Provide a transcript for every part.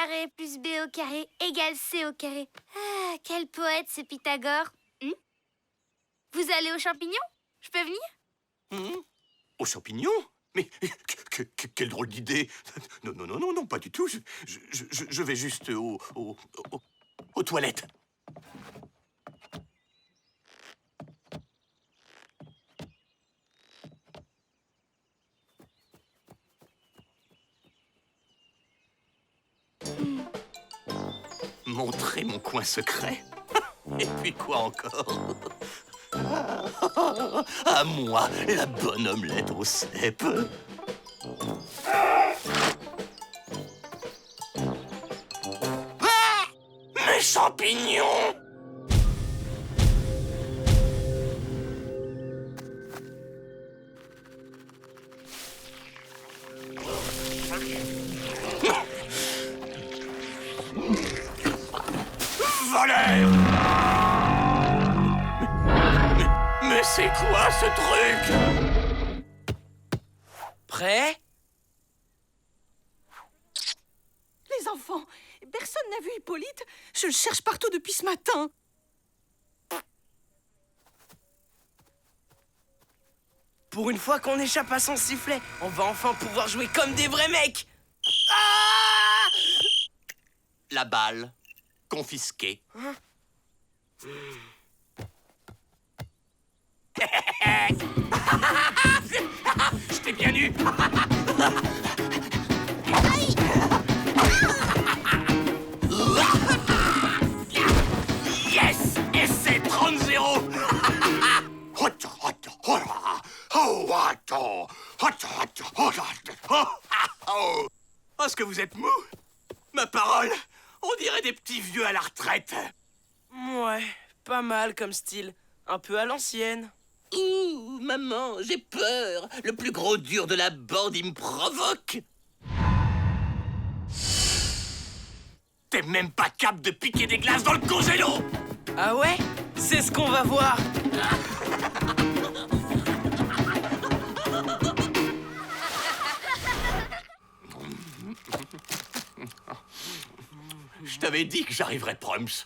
carré plus b au carré égale c au carré. Ah, quel poète ce Pythagore. Vous allez aux champignons? Je peux venir? Aux champignons? Mais quelle drôle d'idée! Non, non, non, non, non, pas du tout. Je vais juste aux toilettes. Montrer mon coin secret? Et puis quoi encore? À moi, la bonne omelette au cèpe. Ah! Mes champignons! Voleur! Mais c'est quoi ce truc? Prêt? Les enfants, personne n'a vu Hippolyte. Je le cherche partout depuis ce matin. Pour une fois qu'on échappe à son sifflet, on va enfin pouvoir jouer comme des vrais mecs. Ah! La balle. Confisquée. Je t'ai bien eu. Yes! Et c'est 30-0. Oh, est-ce que vous êtes mou? Ma parole, on dirait des petits vieux à la retraite. Ouais, pas mal comme style. Un peu à l'ancienne. Ouh, maman, j'ai peur. Le plus gros dur de la bande, il me provoque. T'es même pas capable de piquer des glaces dans le congélo. Ah ouais? C'est ce qu'on va voir. Je t'avais dit que j'arriverais Prums.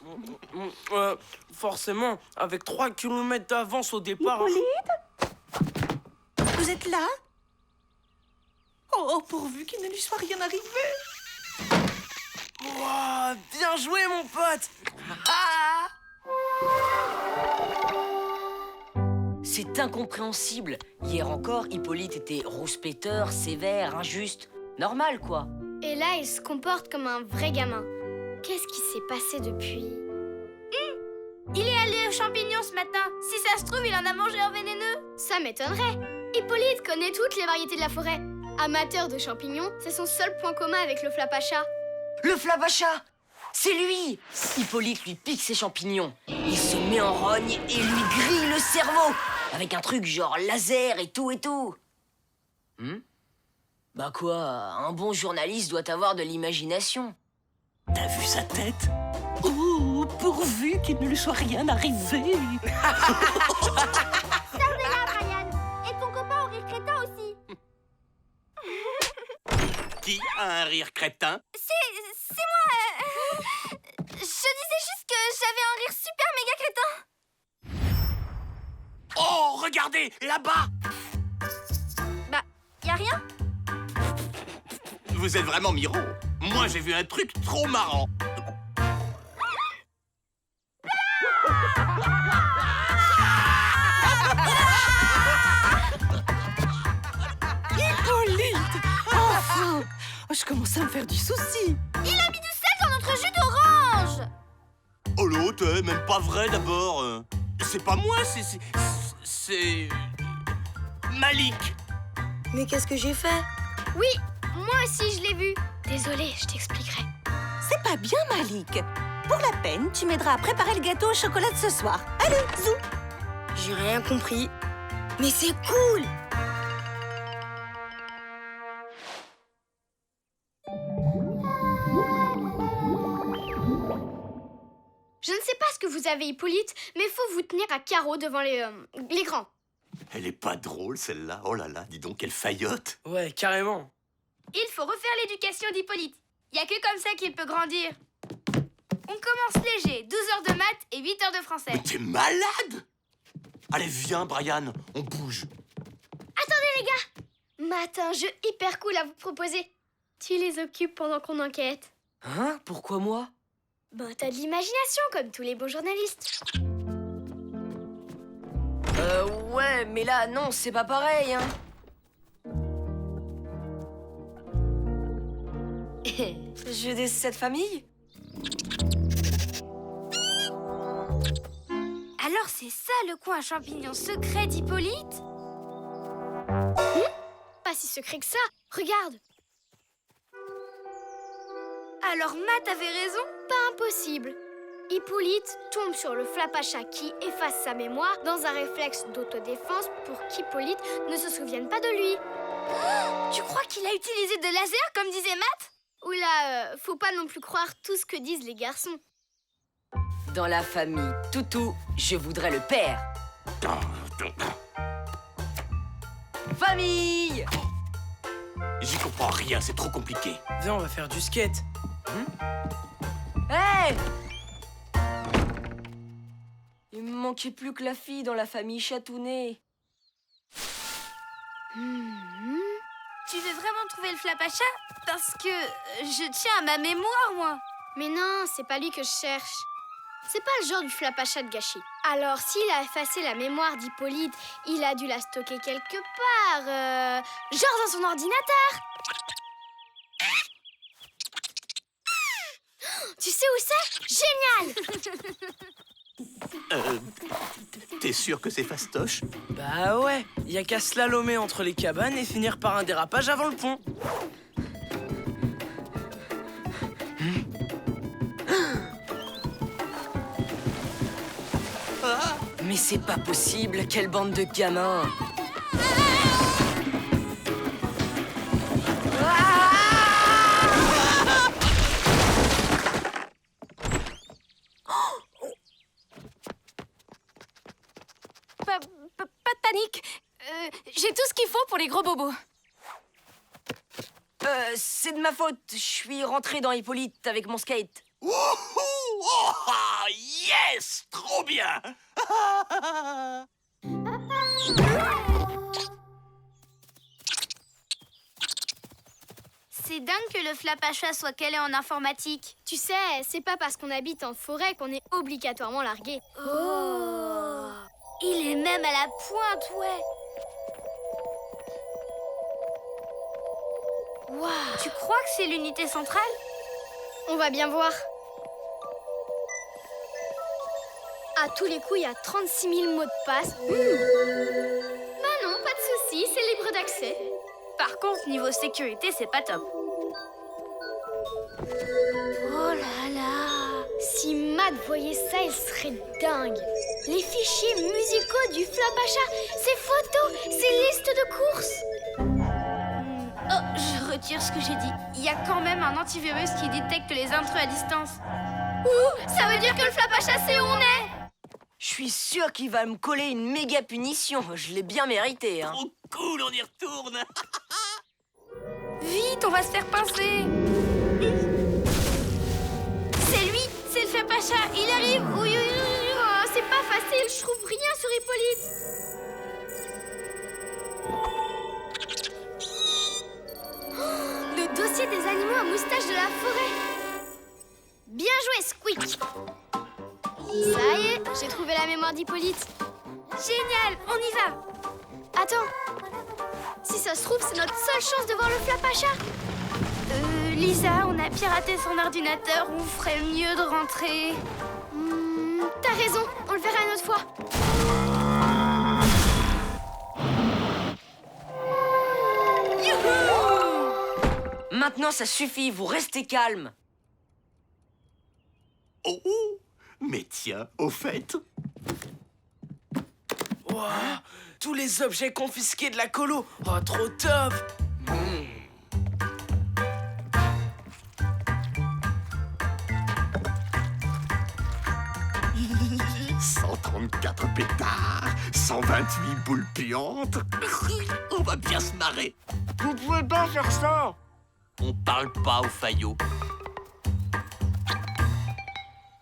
Forcément, avec 3 km d'avance au départ. Hippolyte? Vous êtes là? Oh, pourvu qu'il ne lui soit rien arrivé. Wow, bien joué, mon pote. Ah! C'est incompréhensible. Hier encore, Hippolyte était rouspéteur, sévère, injuste. Normal, quoi. Et là, il se comporte comme un vrai gamin. Qu'est-ce qui s'est passé depuis? Il est allé aux champignons ce matin. Si ça se trouve, il en a mangé un vénéneux. Ça m'étonnerait. Hippolyte connaît toutes les variétés de la forêt. Amateur de champignons, c'est son seul point commun avec le flapacha. Le flabacha! C'est lui! Hippolyte lui pique ses champignons. Il se met en rogne et lui grille le cerveau. Avec un truc genre laser et tout et tout. Bah quoi, un bon journaliste doit avoir de l'imagination. T'as vu sa tête? Oh, pourvu qu'il ne lui soit rien arrivé. Sors-le-là, Brian. Et ton copain au rire crétin aussi. Qui a un rire crétin? C'est moi. Je disais juste que j'avais un rire super méga crétin. Oh, regardez, là-bas! Bah, y a rien? Vous êtes vraiment Miro. Moi, j'ai vu un truc trop marrant. Hippolyte! Enfin! Je commence à me faire du souci. Il a mis du sel dans notre jus d'orange. Oh l'autre, même pas vrai d'abord. C'est pas moi, c'est... Malik. Mais qu'est-ce que j'ai fait? Oui, moi aussi je l'ai vu. Désolée, je t'expliquerai. C'est pas bien, Malik. Pour la peine, tu m'aideras à préparer le gâteau au chocolat de ce soir. Allez, zou! J'ai rien compris. Mais c'est cool! Je ne sais pas ce que vous avez, Hippolyte, mais il faut vous tenir à carreau devant les grands. Elle est pas drôle, celle-là. Oh là là, dis donc, quelle faillotte. Ouais, carrément. Il faut refaire l'éducation d'Hippolyte. Y a que comme ça qu'il peut grandir. On commence léger, 12 heures de maths et 8 heures de français. Mais t'es malade! Allez, viens, Brian, on bouge. Attendez, les gars! Matt a un jeu hyper cool à vous proposer. Tu les occupes pendant qu'on enquête. Hein? Pourquoi moi? Ben, t'as de l'imagination, comme tous les bons journalistes. Ouais, mais là, non, c'est pas pareil, hein. Jeu des 7 familles? Alors c'est ça le coin à champignons secret d'Hippolyte? Pas si secret que ça, regarde. Alors Matt avait raison? Pas impossible. Hippolyte tombe sur le Flapacha qui efface sa mémoire dans un réflexe d'autodéfense pour qu'Hippolyte ne se souvienne pas de lui. Oh, tu crois qu'il a utilisé de laser comme disait Matt? Oula, faut pas non plus croire tout ce que disent les garçons. Dans la famille Toutou, je voudrais le père. Famille! J'y comprends rien, c'est trop compliqué. Viens, on va faire du skate. Hey! Il me manquait plus que la fille dans la famille Chatounet. Tu veux vraiment trouver le Flapacha? Parce que je tiens à ma mémoire, moi. Mais non, c'est pas lui que je cherche. C'est pas le genre du Flapacha de gâchis. Alors, s'il a effacé la mémoire d'Hippolyte, il a dû la stocker quelque part. Genre dans son ordinateur. Tu sais où c'est? Génial! T'es sûr que c'est fastoche? Bah ouais, y a qu'à slalomer entre les cabanes et finir par un dérapage avant le pont. Mais c'est pas possible, quelle bande de gamins! Pas de panique. J'ai tout ce qu'il faut pour les gros bobos. C'est de ma faute, je suis rentré dans Hippolyte avec mon skate. Wouhou! Oh, ah, yes! Trop bien! C'est dingue que le Flapacha soit calé en informatique. Tu sais, c'est pas parce qu'on habite en forêt qu'on est obligatoirement largué. Oh! Il est même à la pointe, ouais. Wow. Tu crois que c'est l'unité centrale? On va bien voir. À tous les coups, il y a 36 000 mots de passe. Bah non, pas de souci, c'est libre d'accès. Par contre, niveau sécurité, c'est pas top. Oh là là! Si Matt voyait ça, il serait dingue. Les fichiers musicaux du Flapacha, ses photos, ses listes de courses. Oh, je retire ce que j'ai dit. Il y a quand même un antivirus qui détecte les intrus à distance. Ouh, ça veut dire que le Flapacha sait où on est. Je suis sûr qu'il va me coller une méga punition. Je l'ai bien mérité, hein. Trop cool, on y retourne! Vite, on va se faire pincer. C'est lui, c'est le Flapacha. Il arrive. Oui, oui, oui. Oh, c'est pas facile, je trouve rien sur Hippolyte. Oh, le dossier des animaux à moustache de la forêt. Bien joué, Squeak. Ça y est, j'ai trouvé la mémoire d'Hippolyte. Génial, on y va. Attends, si ça se trouve, c'est notre seule chance de voir le Flapacha. Lisa, on a piraté son ordinateur, on ferait mieux de rentrer. T'as raison, on le verra une autre fois. Youhou! Maintenant, ça suffit, vous restez calme. Oh, mais tiens, au fait... Wow, tous les objets confisqués de la colo. Oh, trop top! 134 pétards, 128 boules puantes. On va bien se marrer. Vous pouvez pas faire ça! On parle pas au faillot.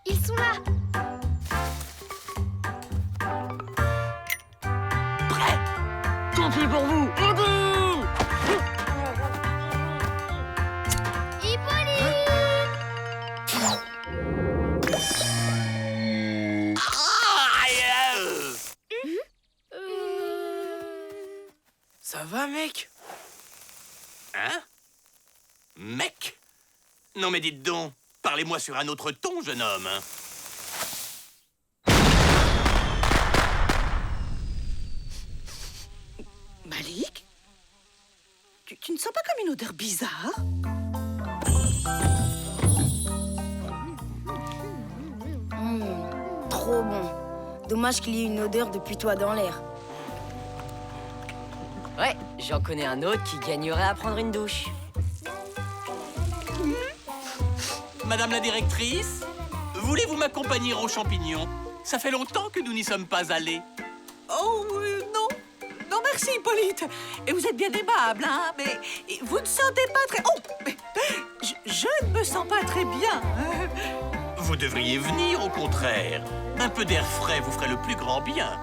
Ils sont là. Prêt? Tant pis pour vous. Ça va, mec? Hein? Mec? Non mais dites donc, parlez-moi sur un autre ton, jeune homme. Malik? Tu ne sens pas comme une odeur bizarre? Trop bon. Dommage qu'il y ait une odeur depuis toi dans l'air. Ouais, j'en connais un autre qui gagnerait à prendre une douche. Madame la directrice, voulez-vous m'accompagner aux champignons? Ça fait longtemps que nous n'y sommes pas allés. Oh, non. Non, merci, Hippolyte. Et vous êtes bien aimable, hein, mais vous ne sentez pas très... Oh, mais je ne me sens pas très bien. Vous devriez venir, au contraire. Un peu d'air frais vous ferait le plus grand bien.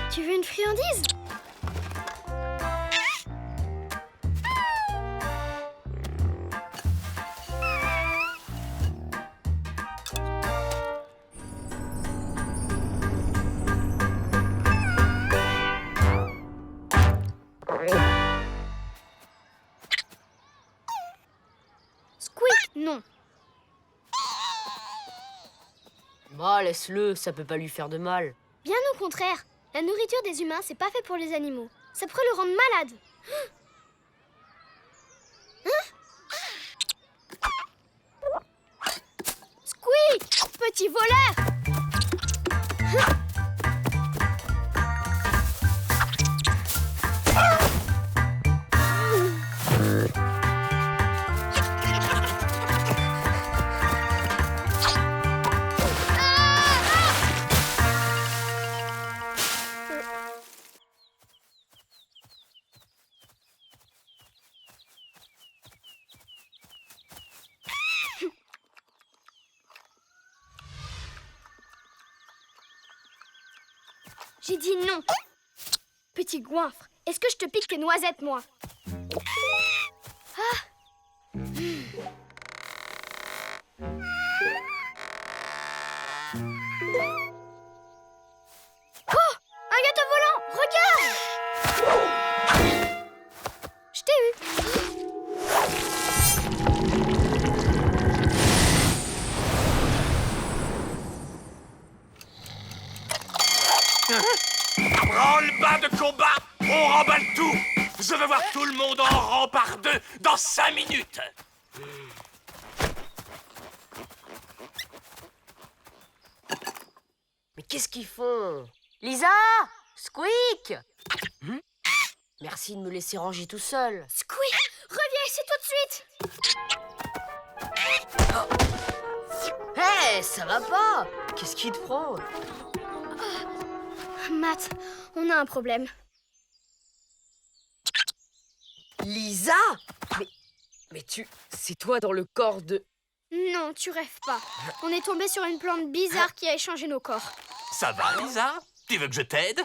Tu veux une friandise? Squeak, non. Bah, laisse-le, ça peut pas lui faire de mal. Bien au contraire. La nourriture des humains, c'est pas fait pour les animaux. Ça pourrait le rendre malade. Squeak, petit voleur! J'ai dit non. Petit goinfre, est-ce que je te pique tes noisettes, moi? Oh! Un gâteau volant! Regarde! Je t'ai eu. Branle-bas de combat! On remballe tout! Je veux voir tout le monde en rang par deux dans 5 minutes! Mais qu'est-ce qu'ils font? Lisa! Squeak! Merci de me laisser ranger tout seul. Squeak, reviens ici tout de suite! Hé, ça va pas! Qu'est-ce qui te prend? Matt, on a un problème. Lisa! Mais c'est toi dans le corps de... Non, tu rêves pas. On est tombé sur une plante bizarre qui a échangé nos corps. Ça va, Lisa? Tu veux que je t'aide?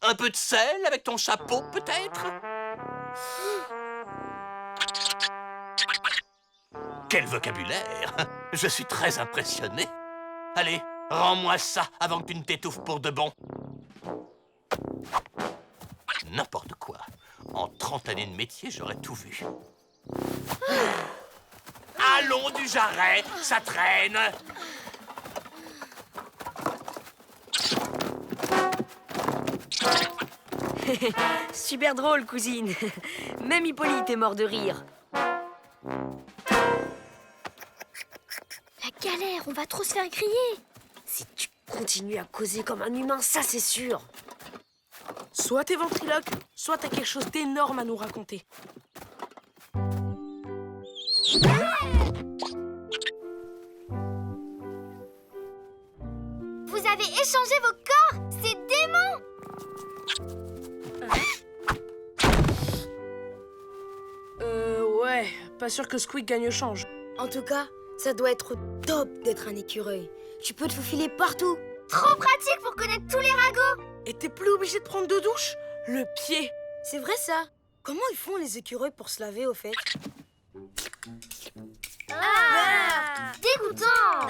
Un peu de sel avec ton chapeau, peut-être? Quel vocabulaire! Je suis très impressionné. Allez, rends-moi ça avant que tu ne t'étouffes pour de bon. N'importe quoi. En 30 années de métier, j'aurais tout vu. Allons du jarret, ça traîne. Super drôle, cousine. Même Hippolyte est mort de rire. La galère, on va trop se faire griller. continue à causer comme un humain, ça c'est sûr. Soit t'es ventriloque, soit t'as quelque chose d'énorme à nous raconter. Vous avez échangé vos corps. C'est dément. Ouais, pas sûr que Squeak gagne au change. En tout cas, ça doit être top d'être un écureuil. Tu peux te faufiler partout. Trop pratique pour connaître tous les ragots. Et t'es plus obligé de prendre 2 douches? Le pied. C'est vrai ça. Comment ils font les écureuils pour se laver au fait? Dégoûtant.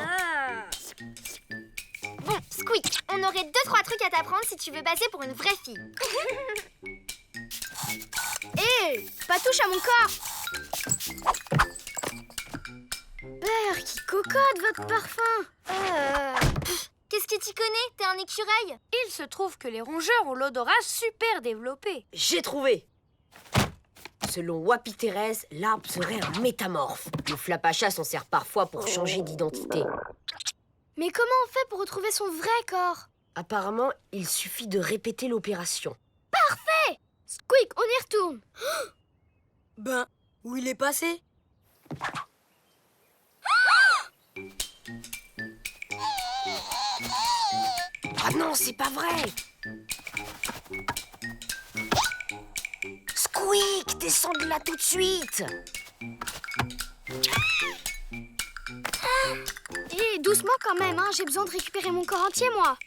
Bon, Squeak, on aurait 2-3 trucs à t'apprendre si tu veux passer pour une vraie fille. Hé, pas touche à mon corps. Beurre qui cocotte votre parfum. Qu'est-ce que tu connais? T'es un écureuil? Il se trouve que les rongeurs ont l'odorat super développé. J'ai trouvé. Selon Wapi Thérèse, l'arbre serait un métamorphe. Le flapacha s'en sert parfois pour changer d'identité. Mais comment on fait pour retrouver son vrai corps? Apparemment, il suffit de répéter l'opération. Squeak, on y retourne. Ben, où il est passé? Ah non, c'est pas vrai! Squeak, descends de là tout de suite! Hé, doucement quand même, hein. J'ai besoin de récupérer mon corps entier, moi.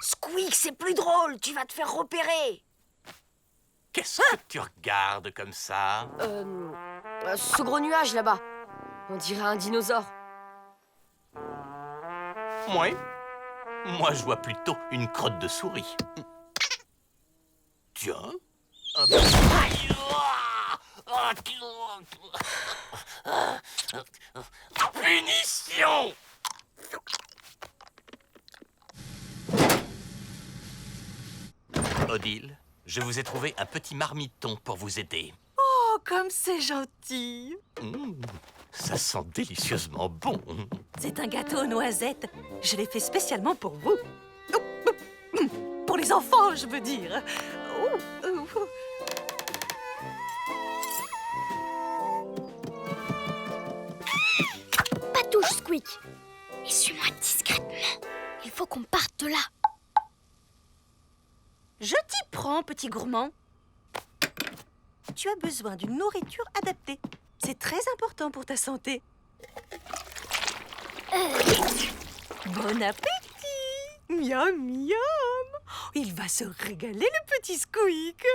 Squeak, c'est plus drôle, tu vas te faire repérer! Qu'est-ce que tu regardes comme ça? Ce gros nuage là-bas, on dirait un dinosaure. Moi? Moi, je vois plutôt une crotte de souris. Tiens. Aïe, Punition! Odile, je vous ai trouvé un petit marmiton pour vous aider. Oh, comme c'est gentil. Ça sent délicieusement bon. C'est un gâteau aux noisettes. Je l'ai fait spécialement pour vous. Pour les enfants, je veux dire. Pas touche, Squeak. Et suis-moi discrètement. Il faut qu'on parte de là. Je t'y prends, petit gourmand. Tu as besoin d'une nourriture adaptée. C'est très important pour ta santé. Bon appétit! Miam, miam! Il va se régaler, le petit Squeak!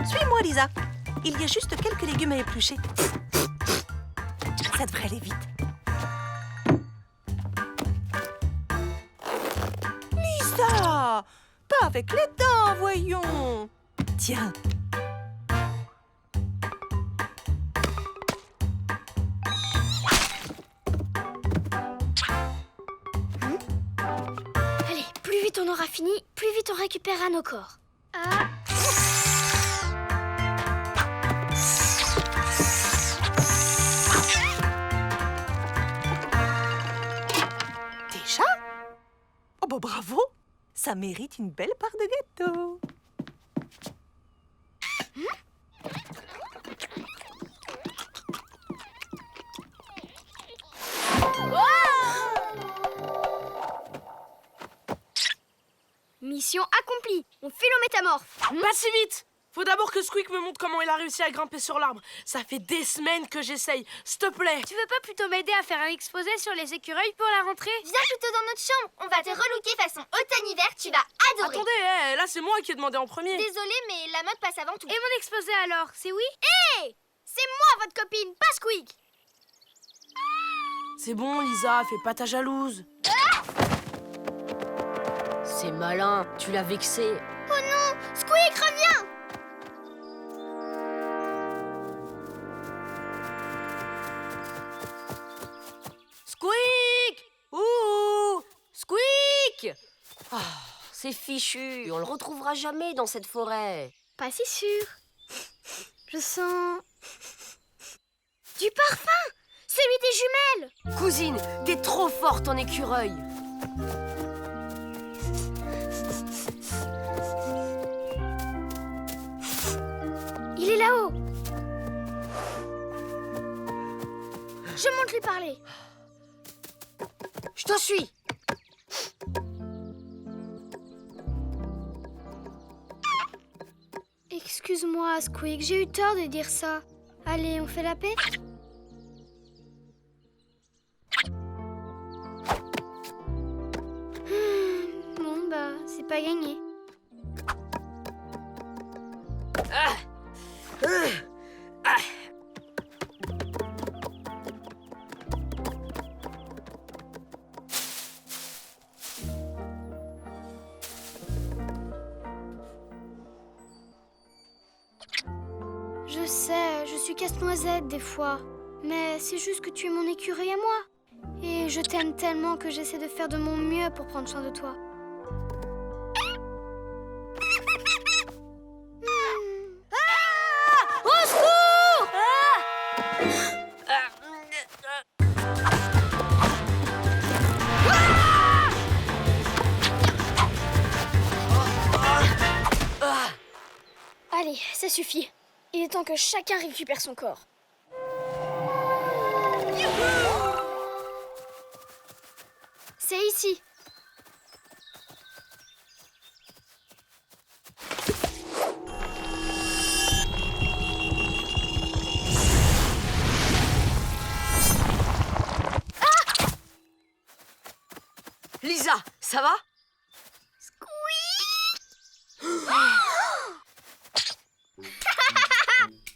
Suis-moi, Lisa. Il y a juste quelques légumes à éplucher. Ça devrait aller vite. Lisa! Pas avec les dents, voyons. Tiens. Allez, plus vite on aura fini, plus vite on récupérera nos corps. Déjà? Oh bah bravo! Ça mérite une belle part de gâteau. Mission accomplie. On file au métamorphe. Pas si vite! Faut d'abord que Squeak me montre comment il a réussi à grimper sur l'arbre. Ça fait des semaines que j'essaye. S'il te plaît! Tu veux pas plutôt m'aider à faire un exposé sur les écureuils pour la rentrée? Viens plutôt dans notre chambre. On va te relooker façon automne-hiver. Tu vas adorer. Attendez, là c'est moi qui ai demandé en premier. Désolée, mais la mode passe avant tout. Et mon exposé alors, c'est oui? C'est moi votre copine, pas Squeak. C'est bon, Lisa, fais pas ta jalouse. C'est malin, tu l'as vexé. Oh non, Squeak, reviens! Squeak! Ouh! Squeak! Ah, c'est fichu, on le retrouvera jamais dans cette forêt. Pas si sûr. Je sens... du parfum! Celui des jumelles! Cousine, t'es trop forte en écureuil. Il est là-haut. Je monte lui parler. Je te suis. Excuse-moi, Squeak, j'ai eu tort de dire ça. Allez, on fait la paix? Bon, bah, c'est pas gagné. Je sais, je suis casse-noisette des fois. Mais c'est juste que tu es mon écureuil à moi. Et je t'aime tellement que j'essaie de faire de mon mieux pour prendre soin de toi. Au secours! Allez, ça suffit. Il est temps que chacun récupère son corps. C'est ici. Lisa, ça va?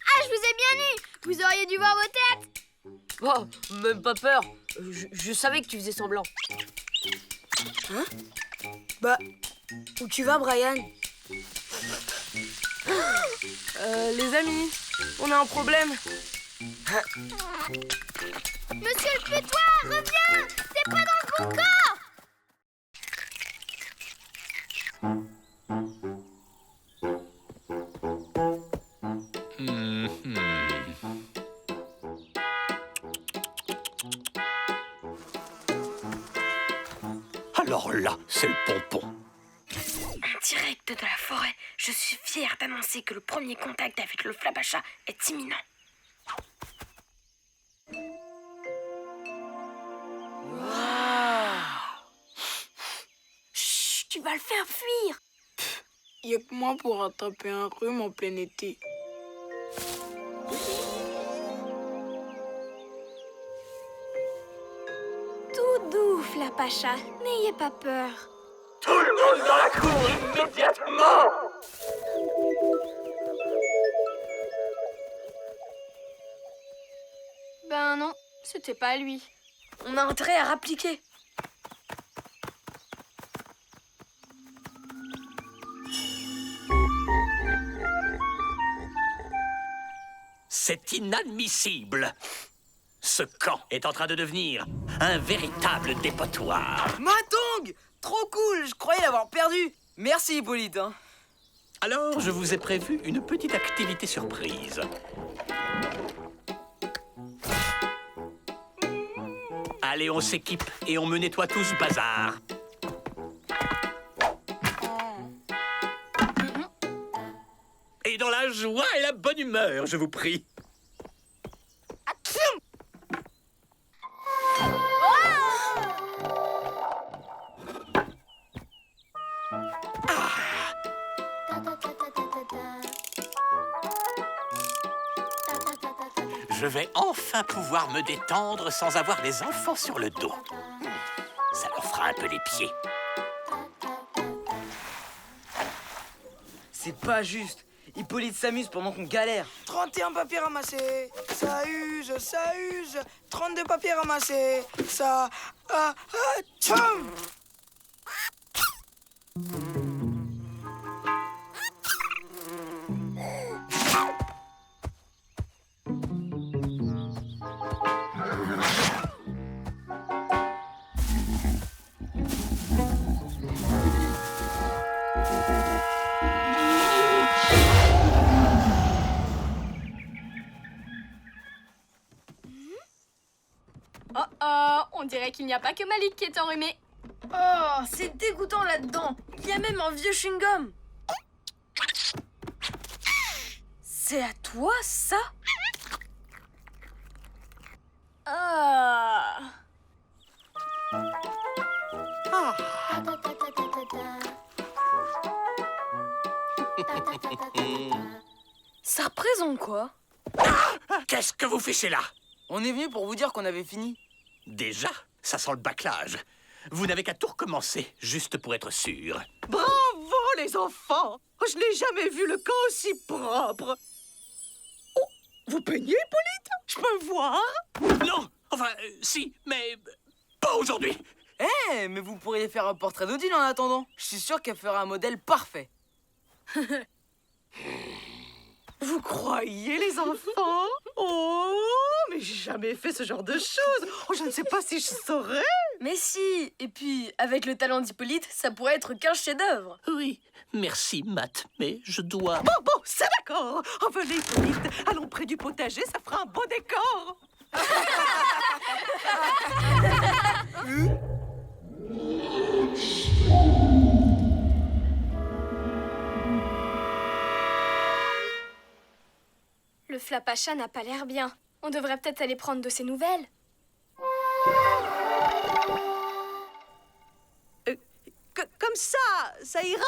Ah, je vous ai bien eu. Vous auriez dû voir vos têtes. Oh, même pas peur. Je savais que tu faisais semblant. Hein? Bah, où tu vas, Brian? Les amis, on a un problème. Monsieur le putois, reviens. T'es pas dans le bon corps. Alors là, c'est le pompon. En direct de la forêt, je suis fière d'annoncer que le premier contact avec le Flabacha est imminent. Chut, tu vas le faire fuir. Y a que moi pour attraper un rhume en plein été. Tout doux, Flapacha. N'ayez pas peur. Tout le monde dans la cour, immédiatement! Ben non, c'était pas lui. On a intérêt à rappliquer. C'est inadmissible. Ce camp est en train de devenir un véritable dépotoir. Matong! Trop cool, je croyais l'avoir perdu. Merci, Hippolyte. Hein. Alors, je vous ai prévu une petite activité surprise. Allez, on s'équipe et on me nettoie tout ce bazar. Et dans la joie et la bonne humeur, je vous prie. Je vais enfin pouvoir me détendre sans avoir les enfants sur le dos. Ça leur fera un peu les pieds. C'est pas juste. Hippolyte s'amuse pendant qu'on galère. 31 papiers ramassés, ça use, 32 papiers ramassés, ça... tcham. On dirait qu'il n'y a pas que Malik qui est enrhumé. Oh, c'est dégoûtant là-dedans. Il y a même un vieux chewing-gum. C'est à toi, ça? Ah. Ça représente quoi? Qu'est-ce que vous fichez là? On est venu pour vous dire qu'on avait fini. Déjà, ça sent le bâclage. Vous n'avez qu'à tout recommencer, juste pour être sûr. Bravo, les enfants! Je n'ai jamais vu le camp aussi propre. Oh, vous peignez, Hippolyte? Je peux voir? Non, enfin, si, mais pas aujourd'hui. Eh, mais vous pourriez faire un portrait d'Odile en attendant. Je suis sûr qu'elle fera un modèle parfait. Vous croyez, les enfants? Oh, mais j'ai jamais fait ce genre de choses. Oh, je ne sais pas si je saurais. Mais si. Et puis, avec le talent d'Hippolyte, ça pourrait être qu'un chef-d'œuvre. Oui, merci, Matt, mais je dois... Bon, c'est d'accord. Oh, venez, Hippolyte. Allons près du potager, ça fera un beau décor. Le Flapacha n'a pas l'air bien. On devrait peut-être aller prendre de ses nouvelles. Comme ça ira?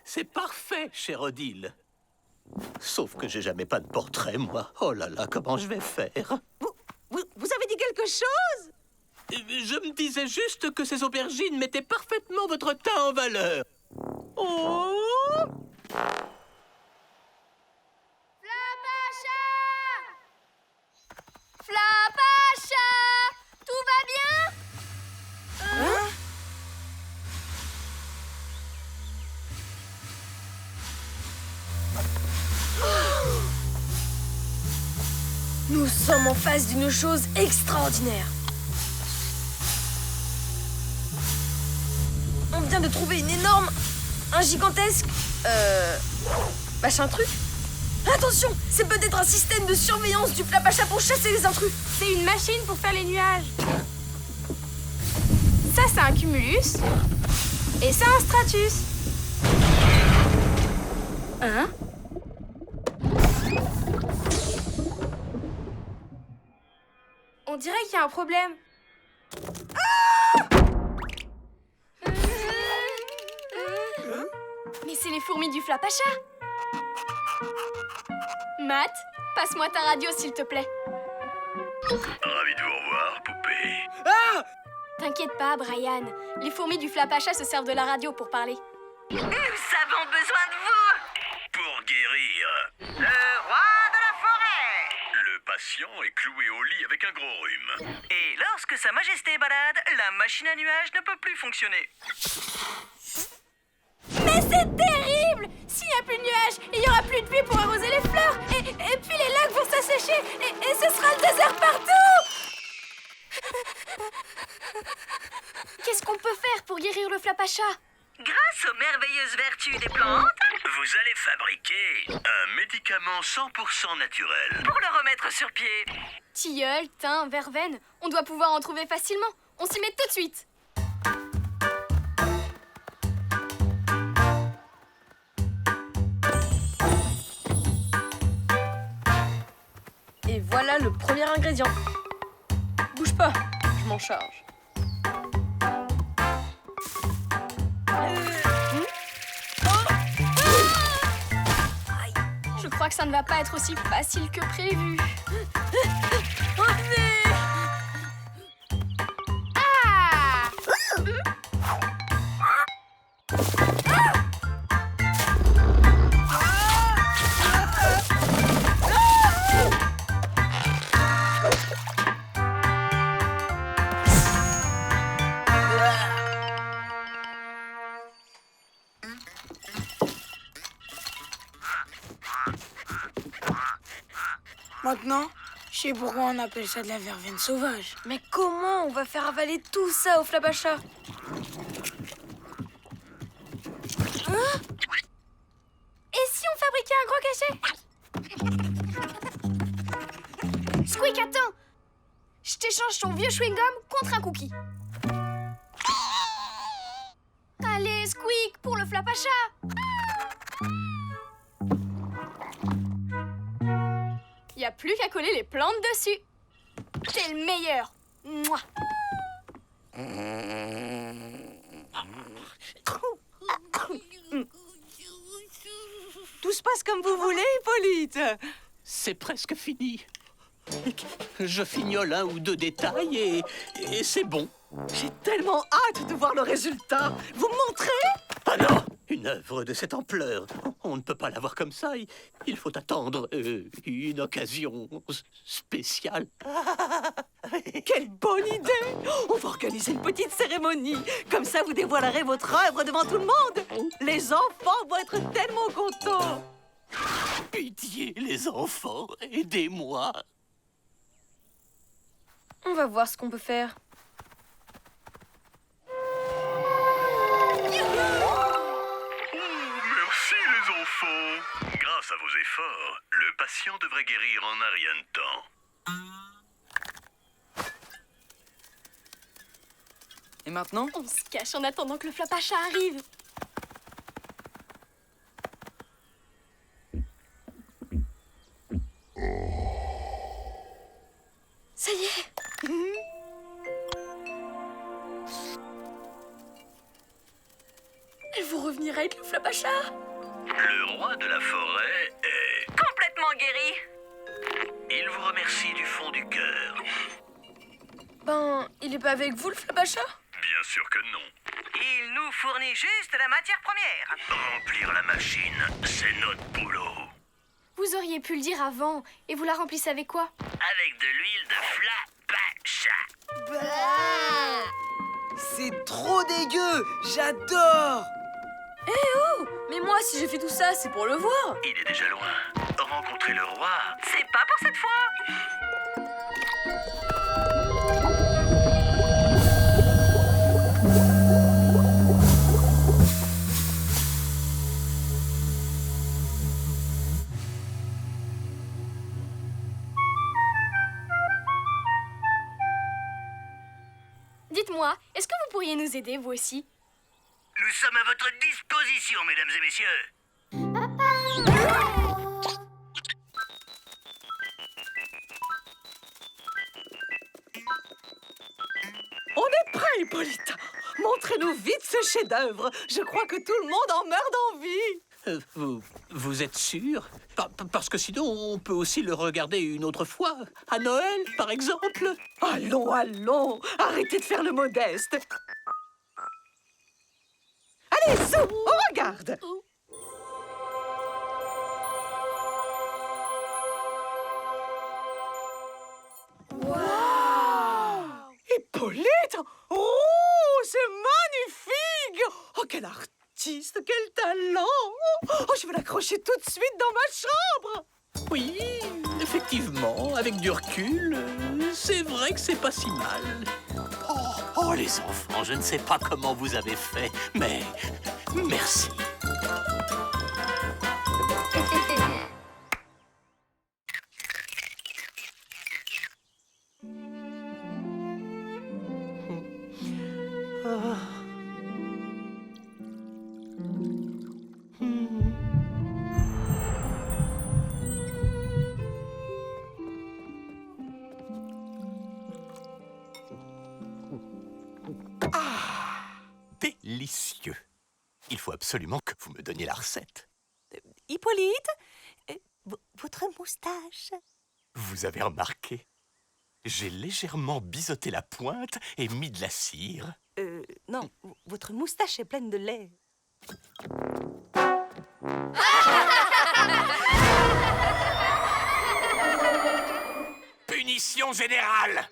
C'est parfait, cher Odile. Sauf que j'ai jamais pas de portrait, moi. Oh là là, comment je vais faire? Vous avez dit quelque chose? Je me disais juste que ces aubergines mettaient parfaitement votre teint en valeur. Oh! Flapacha! Tout va bien? Nous sommes en face d'une chose extraordinaire. On vient de trouver un gigantesque... machin truc. Attention, c'est peut-être un système de surveillance du Flapacha pour chasser les intrus. C'est une machine pour faire les nuages. Ça, c'est un cumulus. Et ça, un stratus. Hein? On dirait qu'il y a un problème. Mais c'est les fourmis du Flapacha. Matt, passe-moi ta radio, s'il te plaît. Ravi de vous revoir, poupée. Ah! T'inquiète pas, Brian. Les fourmis du Flapacha se servent de la radio pour parler. Nous avons besoin de vous. Pour guérir, Le roi de la forêt. le patient est cloué au lit avec un gros rhume. Et lorsque Sa Majesté est malade, la machine à nuages ne peut plus fonctionner. Mais c'est terrible! S'il n'y a plus de nuages, il n'y aura plus de pluie pour arroser les fleurs. Et puis les lacs vont s'assécher. Et ce sera le désert partout! Qu'est-ce qu'on peut faire pour guérir le Flapacha? Grâce aux merveilleuses vertus des plantes, Vous allez fabriquer un médicament 100% naturel. pour le remettre sur pied. Tilleul, thym, verveine, on doit pouvoir en trouver facilement. On s'y met tout de suite. Et voilà le premier ingrédient. Bouge pas, je m'en charge. Je crois que ça ne va pas être aussi facile que prévu. Ah! Maintenant, je sais pourquoi on appelle ça de la verveine sauvage. Mais comment on va faire avaler tout ça au Flabacha? Hein? Et si on fabriquait un gros cachet? Squeak, attends! Je t'échange ton vieux chewing-gum contre un cookie. Allez, Squeak, pour le Flabacha! Y a plus qu'à coller les plantes dessus. T'es le meilleur. Mouah. Tout se passe comme vous voulez, Hippolyte. C'est presque fini. Je fignole un ou deux détails et c'est bon. J'ai tellement hâte de voir le résultat. Vous me montrez? Ah non! Une œuvre de cette ampleur, on ne peut pas l'avoir comme ça. Il faut attendre une occasion spéciale. Quelle bonne idée! On va organiser une petite cérémonie. Comme ça, vous dévoilerez votre œuvre devant tout le monde. Les enfants vont être tellement contents. Pitié, les enfants, aidez-moi. On va voir ce qu'on peut faire. Merci les enfants. Grâce à vos efforts, le patient devrait guérir en un rien de temps. Et maintenant? On se cache en attendant que le Flabacha arrive. Ça y est. Elle vous revenir avec le Flabacha? Le roi de la forêt est Complètement guéri. Il vous remercie du fond du cœur. Ben, il est pas avec vous le Flabacha? Bien sûr que non. Il nous fournit juste la matière première. Remplir la machine, c'est notre boulot. Vous auriez pu le dire avant. Et vous la remplissez avec quoi? Avec de l'huile de Flabacha. C'est trop dégueu. J'adore. Mais moi, si j'ai fait tout ça, c'est pour le voir. Il est déjà loin. Rencontrer le roi. C'est pas pour cette fois. Dites-moi, est-ce que vous pourriez nous aider, vous aussi? Nous sommes à votre disposition, mesdames et messieurs. On est prêt, Hippolyte. Montrez-nous vite ce chef-d'œuvre. Je crois que tout le monde en meurt d'envie. Vous êtes sûr? Parce que sinon, on peut aussi le regarder une autre fois. À Noël, par exemple. Allons, allons. Arrêtez de faire le modeste. Allez, zoom, on regarde. Hippolyte! Oh, c'est magnifique! Oh, quel artiste, quel talent! Oh, je vais l'accrocher tout de suite dans ma chambre! Oui, effectivement, avec du recul, c'est vrai que c'est pas si mal. Oh, les enfants, je ne sais pas comment vous avez fait, mais merci. Délicieux. Il faut absolument que vous me donniez la recette. Hippolyte, votre moustache. Vous avez remarqué? J'ai légèrement biseauté la pointe et mis de la cire. Non, votre moustache est pleine de lait. Punition générale!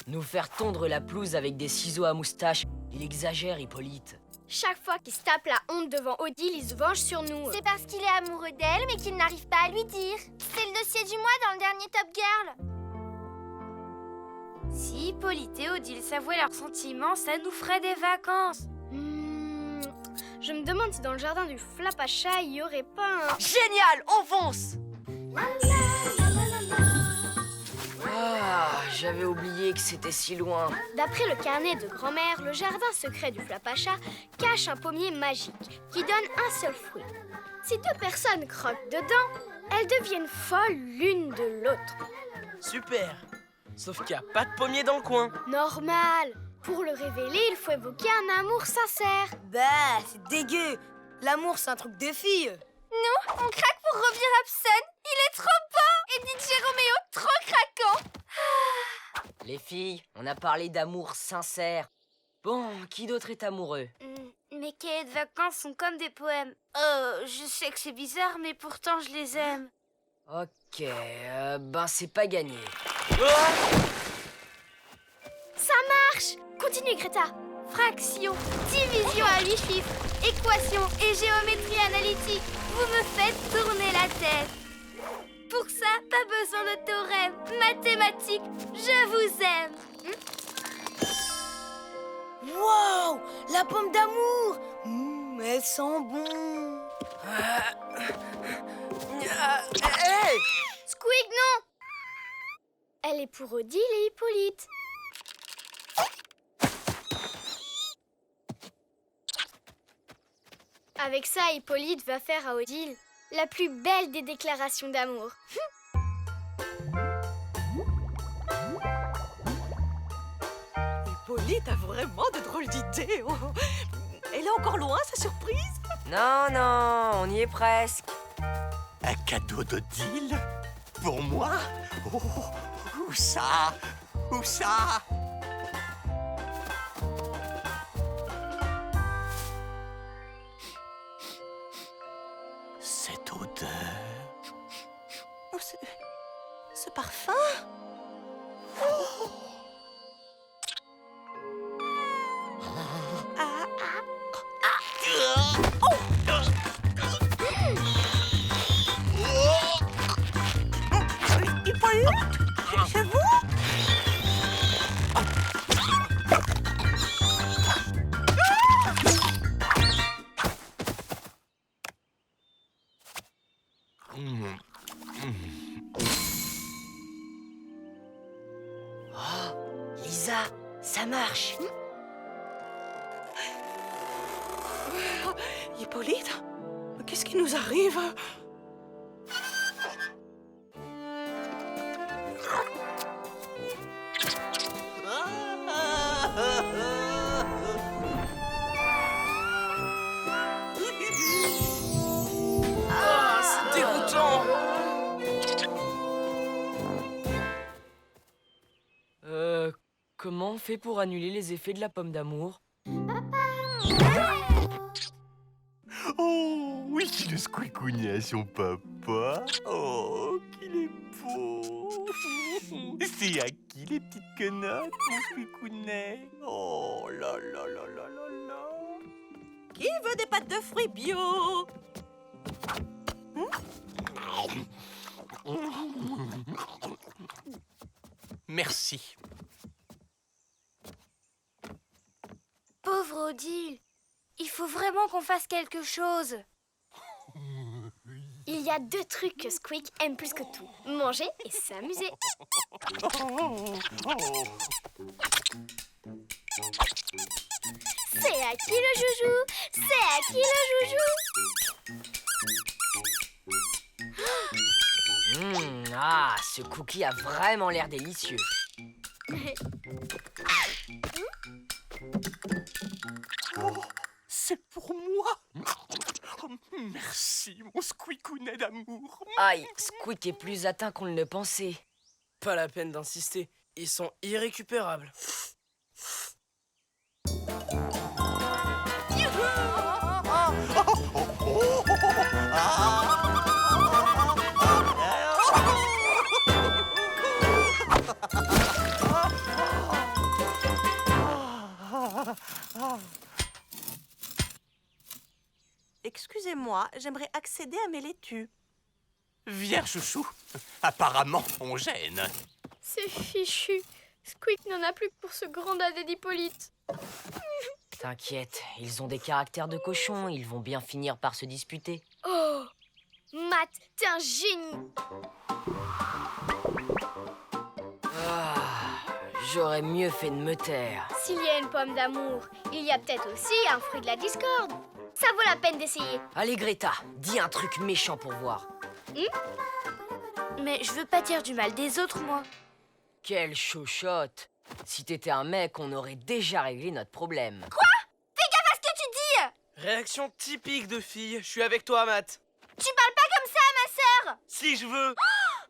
Nous faire tondre la pelouse avec des ciseaux à moustache. Il exagère, Hippolyte. Chaque fois qu'il se tape la honte devant Odile, il se venge sur nous. C'est parce qu'il est amoureux d'elle, mais qu'il n'arrive pas à lui dire. C'est le dossier du mois dans le dernier Top Girl. Si Hippolyte et Odile s'avouaient leurs sentiments, ça nous ferait des vacances. Je me demande si dans le jardin du Flapacha, il y aurait pas un... Génial, on fonce! Ah, j'avais oublié que c'était si loin. D'après le carnet de grand-mère, le jardin secret du Flapacha cache un pommier magique qui donne un seul fruit. Si deux personnes croquent dedans, elles deviennent folles l'une de l'autre. Super. Sauf qu'il n'y a pas de pommier dans le coin. Normal. Pour le révéler, il faut évoquer un amour sincère. Bah, c'est dégueu. L'amour, c'est un truc de fille. Nous, on craque pour Robbie Robson. Il est trop beau. Et DJ Romeo, trop craquant. Les filles, on a parlé d'amour sincère. Bon, qui d'autre est amoureux? Mes cahiers de vacances sont comme des poèmes. Je sais que c'est bizarre, mais pourtant je les aime. Ok, ben c'est pas gagné. Ça marche! Continue, Greta. Fraction, division à 8 chiffres, équation et géométrie analytique. Vous me faites tourner la tête. Pour ça, pas besoin de théorème. Mathématiques, je vous aime. Wow, la pomme d'amour. Elle sent bon. Hey! Squeak, non! Elle est pour Odile et Hippolyte. Avec ça, Hippolyte va faire à Odile la plus belle des déclarations d'amour. Hippolyte a vraiment de drôles d'idées. Oh. Elle est encore loin, sa surprise? Non, non, on y est presque. Un cadeau d'Odile? Pour moi? Oh, où ça? Où ça? Cette odeur... Oh, ce parfum. Hippolyte, c'est vous? Lisa, ça marche. Hippolyte, qu'est-ce qui nous arrive? Ah, c'est dégoûtant. Comment on fait pour annuler les effets de la pomme d'amour? Oh, oui, le squicounet à son papa. Oh, qu'il est beau. C'est à qui les petites quenottes, mon squicounet? Oh là là là là là là. Qui veut des pâtes de fruits bio? Merci. Pauvre Odile, il faut vraiment qu'on fasse quelque chose. Il y a deux trucs que Squeak aime plus que tout. Manger et s'amuser. C'est à qui le joujou? C'est à qui le joujou? Ah, ce cookie a vraiment l'air délicieux. Oh, c'est pour moi. Oh, merci, mon squicounet d'amour. Aïe, Squeak est plus atteint qu'on ne le pensait. Pas la peine d'insister. Ils sont irrécupérables. moi, j'aimerais accéder à mes laitues. Viens, chouchou. Apparemment, on gêne. C'est fichu. Squeak n'en a plus que pour ce grand dadais d'Hippolyte. T'inquiète, ils ont des caractères de cochons, ils vont bien finir par se disputer. Oh, Matt, t'es un génie. J'aurais mieux fait de me taire. S'il y a une pomme d'amour, il y a peut-être aussi un fruit de la discorde. Ça vaut la peine d'essayer. Allez Greta, dis un truc méchant pour voir. Mais je veux pas dire du mal des autres, moi. Quelle chochotte! Si t'étais un mec, on aurait déjà réglé notre problème. Quoi? Fais gaffe à ce que tu dis! Réaction typique de fille. Je suis avec toi, Matt. Tu parles pas comme ça à ma sœur! Si je veux.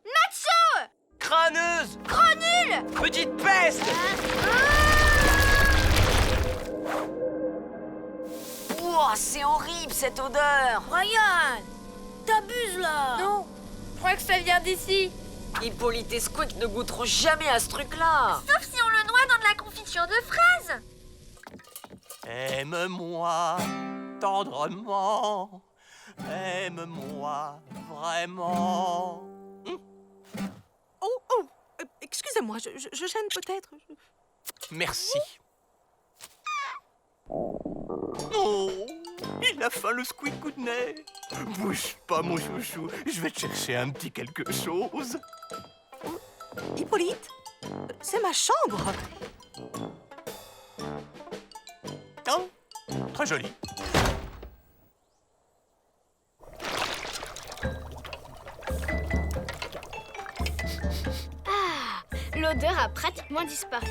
Macho! Crâneuse! Grenule! Petite peste! Ouah, c'est horrible cette odeur! Ryan! T'abuses là! Non, je crois que ça vient d'ici. Hippolyte et Squeak ne goûteront jamais à ce truc-là! Sauf si on le noie dans de la confiture de fraises. Aime-moi tendrement. Aime-moi vraiment. Oh, excusez-moi, je gêne peut-être. Merci. Oh, il a faim le squicounet. Bouge pas, mon chouchou. Je vais te chercher un petit quelque chose. Hippolyte, c'est ma chambre. Oh, très joli. L'odeur a pratiquement disparu.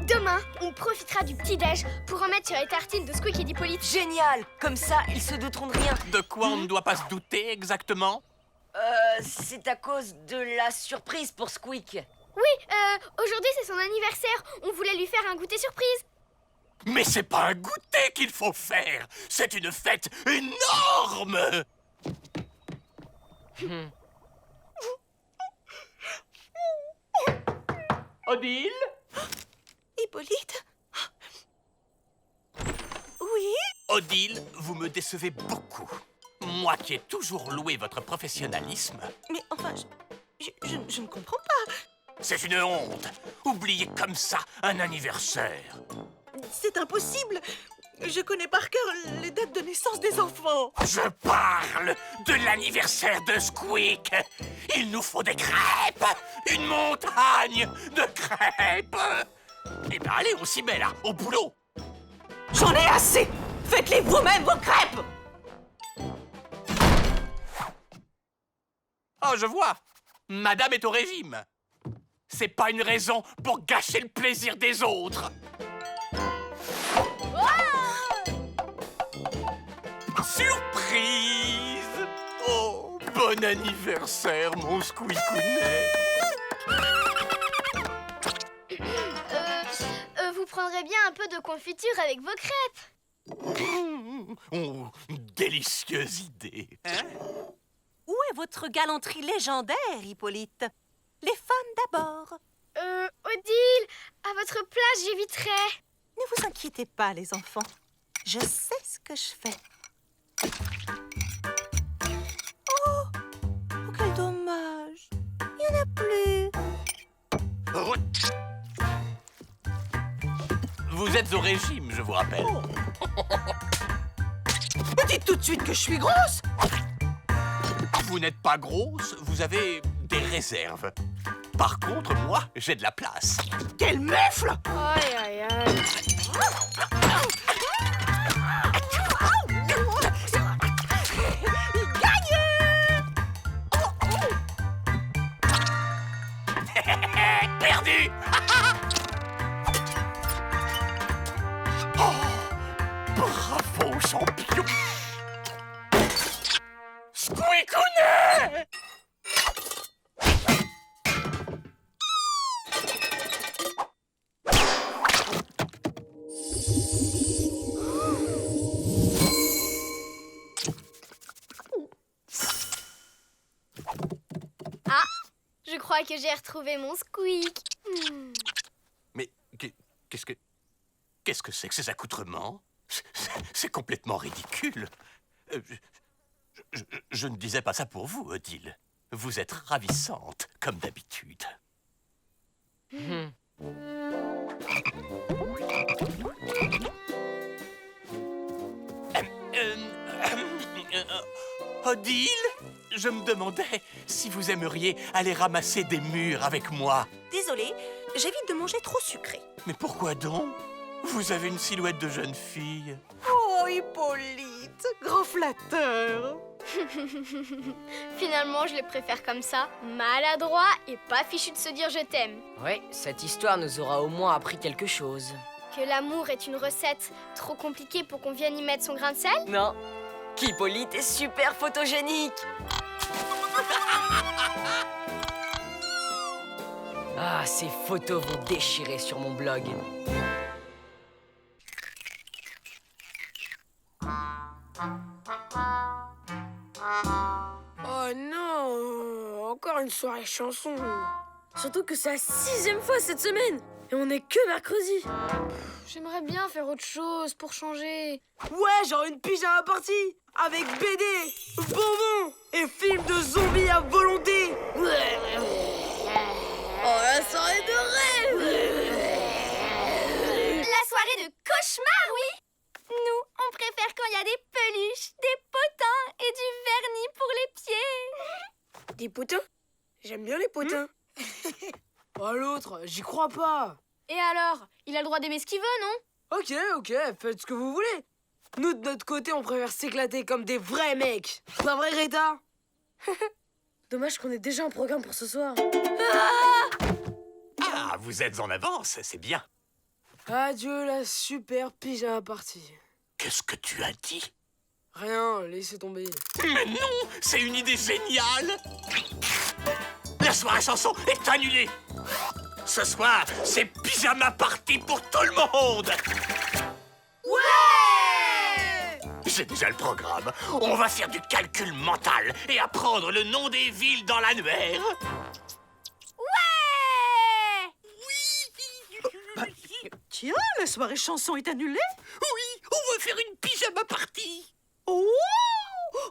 Demain, on profitera du petit-déj pour en mettre sur les tartines de Squeak et d'Hippolyte. Génial! Comme ça, ils se douteront de rien. De quoi on ne doit pas se douter exactement? C'est à cause de la surprise pour Squeak. Oui, aujourd'hui c'est son anniversaire. On voulait lui faire un goûter surprise. Mais c'est pas un goûter qu'il faut faire. C'est une fête énorme. Odile? Hippolyte? Oui? Odile, vous me décevez beaucoup. Moi qui ai toujours loué votre professionnalisme. Mais enfin, je ne comprends pas. C'est une honte. Oublier comme ça un anniversaire. C'est impossible. Je connais par cœur les dates de naissance des enfants. Je parle de l'anniversaire de Squeak. Il nous faut des crêpes. Une montagne de crêpes. Eh ben allez, on s'y met là, au boulot. J'en ai assez. Faites-les vous-même, vos crêpes. Oh, je vois. Madame est au régime. C'est pas une raison pour gâcher le plaisir des autres. Surprise! Oh, bon anniversaire, mon squeakounet. Vous prendrez bien un peu de confiture avec vos crêpes. Oh, délicieuse idée. Hein? Où est votre galanterie légendaire, Hippolyte? Les femmes d'abord. Odile, à votre place, j'éviterai. Ne vous inquiétez pas, les enfants. Je sais ce que je fais. Oh, quel dommage. Il n'y en a plus. Vous êtes au régime, je vous rappelle. Dites tout de suite que je suis grosse. Vous n'êtes pas grosse, vous avez des réserves. Par contre, moi, j'ai de la place. Quel mufle! Aïe, aïe, aïe. Perdu. Oh, bravo, champion. Squeakounet! Ah, je crois que j'ai retrouvé mon Squeak. Mais qu'est-ce que c'est que ces accoutrements? C'est complètement ridicule. je ne disais pas ça pour vous, Odile. Vous êtes ravissante, comme d'habitude. Odile, je me demandais si vous aimeriez aller ramasser des mûres avec moi. Désolée, j'évite de manger trop sucré. Mais pourquoi donc? Vous avez une silhouette de jeune fille. Oh, Hippolyte, grand flatteur. Finalement, je les préfère comme ça, maladroit et pas fichu de se dire je t'aime. Ouais, cette histoire nous aura au moins appris quelque chose. Que l'amour est une recette trop compliquée pour qu'on vienne y mettre son grain de sel? Non, qu'Hippolyte est super photogénique. Ah, ces photos vont déchirer sur mon blog. Oh non, encore une soirée chanson. Surtout que c'est la 6e fois cette semaine. Et on est que mercredi. J'aimerais bien faire autre chose pour changer. Ouais, genre une pyjama party avec BD, bonbons et film de zombies à volonté. Oh, la soirée de rêve. La soirée de cauchemar, oui. Nous, on préfère quand il y a des peluches, des potins et du vernis pour les pieds. Des potins? J'aime bien les potins. Oh l'autre, j'y crois pas. Et alors? Il a le droit d'aimer ce qu'il veut, non? Ok, faites ce que vous voulez. Nous, de notre côté, on préfère s'éclater comme des vrais mecs. Pas vrai, Greta? Dommage qu'on ait déjà un programme pour ce soir. Ah, vous êtes en avance, c'est bien. Adieu la super pyjama party. Qu'est-ce que tu as dit? Rien, laissez tomber. Mais non, c'est une idée géniale. La soirée chanson est annulée. Ce soir, c'est pyjama party pour tout le monde. Ouais! J'ai déjà le programme. On va faire du calcul mental et apprendre le nom des villes dans l'annuaire. Tiens, la soirée chanson est annulée. Oui, on va faire une pyjama party. Oh,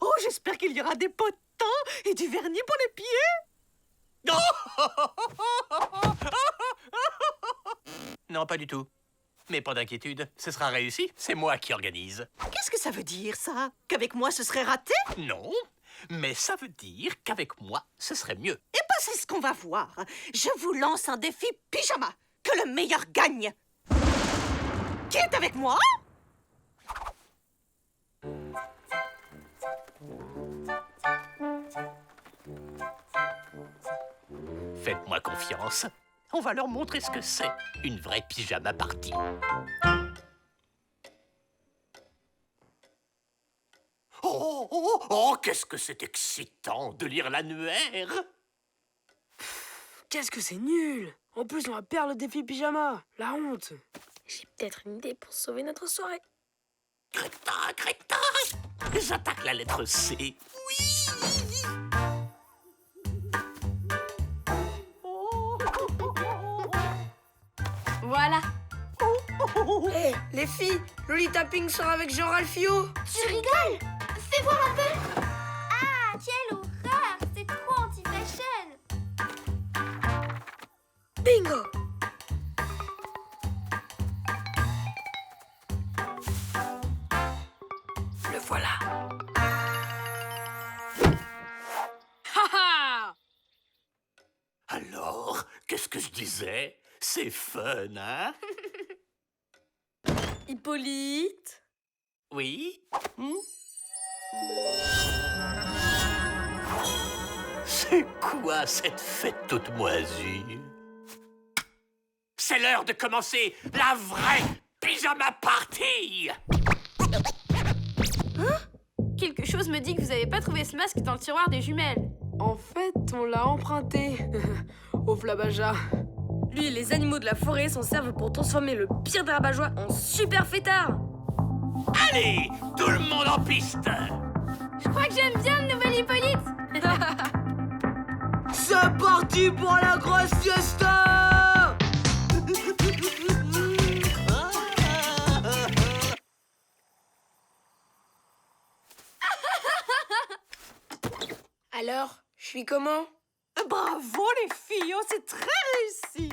oh, j'espère qu'il y aura des potins et du vernis pour les pieds. Non, pas du tout. Mais pas d'inquiétude, ce sera réussi. C'est moi qui organise. Qu'est-ce que ça veut dire, ça? Qu'avec moi, ce serait raté? Non, mais ça veut dire qu'avec moi, ce serait mieux. Eh ben, c'est ce qu'on va voir. Je vous lance un défi pyjama. Que le meilleur gagne. Qui est avec moi? Faites-moi confiance. On va leur montrer ce que c'est, une vraie pyjama party. Oh, qu'est-ce que c'est excitant de lire l'annuaire. Qu'est-ce que c'est nul. En plus, on va perdre le défi pyjama. La honte. J'ai peut-être une idée pour sauver notre soirée. Greta, j'attaque la lettre C. Oui. Voilà. Hé, les filles, Lolita Pink sort avec Jean-Ralphio. Tu rigoles? Fais voir un peu. Ah, quelle horreur. C'est trop anti-fashion. Bingo. Le voilà. Alors, qu'est-ce que je disais? C'est fun, hein? Hippolyte. Oui? C'est quoi cette fête toute moisie? C'est l'heure de commencer la vraie pyjama party! Quelque chose me dit que vous avez pas trouvé ce masque dans le tiroir des jumelles. En fait, on l'a emprunté au Flabaja. Lui et les animaux de la forêt s'en servent pour transformer le pire des rabat-joie en super fêtard. Allez, tout le monde en piste! Je crois que j'aime bien le nouvel Hippolyte. C'est parti pour la grosse fiesta! Alors, je suis comment? Bravo les filles, oh, c'est très réussi.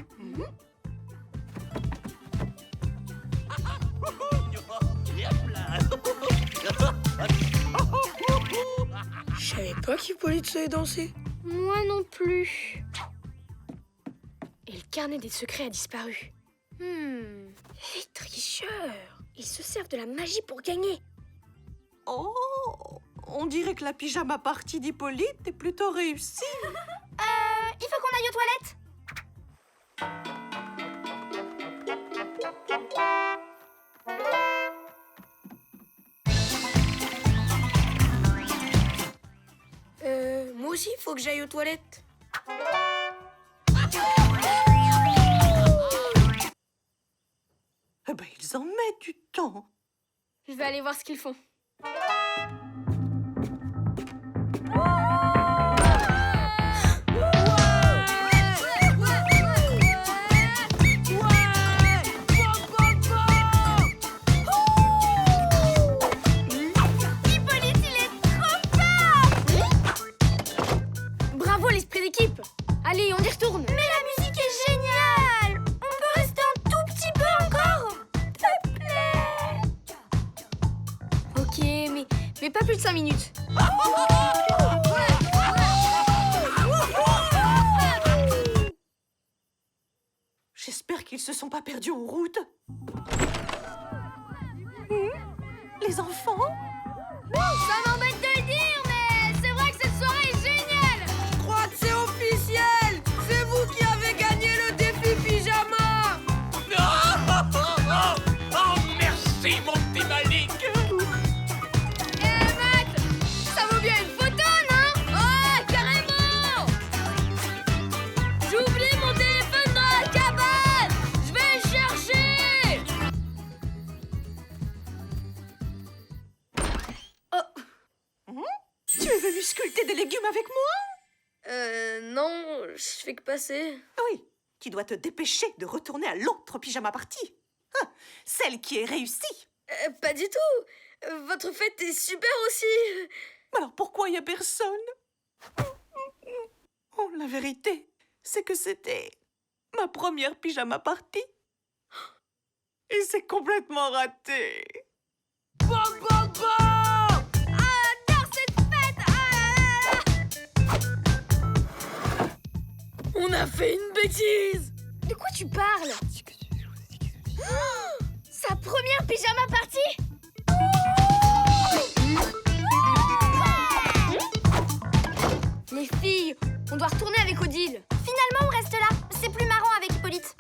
Je savais pas qu'Hippolyte savait danser. Moi non plus. Et le carnet des secrets a disparu. Les tricheurs. Ils se servent de la magie pour gagner. Oh, on dirait que la pyjama party d'Hippolyte est plutôt réussie. Il faut qu'on aille aux toilettes. Moi aussi, faut que j'aille aux toilettes. Eh ben, ils en mettent du temps. Je vais aller voir ce qu'ils font. Hippolyte, il est trop fort. Bravo l'esprit d'équipe. Allez, on y retourne. Mais la musique est géniale. On peut rester un tout petit peu encore, s'il te plaît. Ok, mais pas plus de 5 minutes. J'espère qu'ils se sont pas perdus en route. Les enfants? Ça m'embête de le dire, mais c'est vrai que cette soirée est géniale. Je crois que c'est officiel. C'est vous qui avez gagné le défi pyjama. Oh, merci, mon petit Malik. Matt, ça vaut bien une photo, non? Oh, carrément. J'oublie mon téléphone dans la cabane. Je vais le chercher. Tu es venu sculpter des légumes avec moi? Non, je fais que passer. Oui, tu dois te dépêcher de retourner à l'autre pyjama party. Ah, celle qui est réussie. Pas du tout. Votre fête est super aussi. Alors pourquoi il n'y a personne? Oh, la vérité, c'est que c'était ma première pyjama party. Et c'est complètement raté. On a fait une bêtise. De quoi tu parles? Sa première pyjama party? Les filles, on doit retourner avec Odile. Finalement, on reste là. C'est plus marrant avec Hippolyte.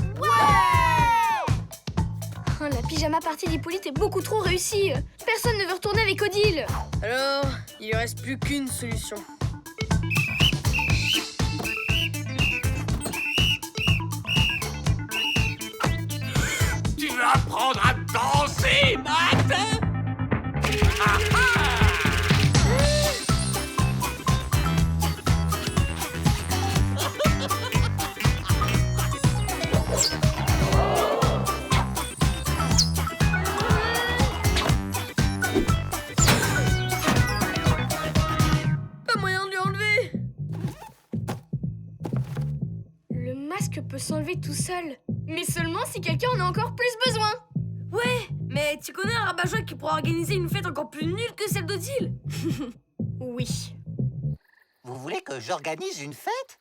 La pyjama party d'Hippolyte est beaucoup trop réussie. Personne ne veut retourner avec Odile. Alors, il lui reste plus qu'une solution. Tu veux apprendre à danser, Matt? Pas moyen de lui enlever. Le masque peut s'enlever tout seul. Mais seulement si quelqu'un en a encore plus besoin. Ouais, mais tu connais un rabat-joie qui pourra organiser une fête encore plus nulle que celle d'Odile? Oui. Vous voulez que j'organise une fête?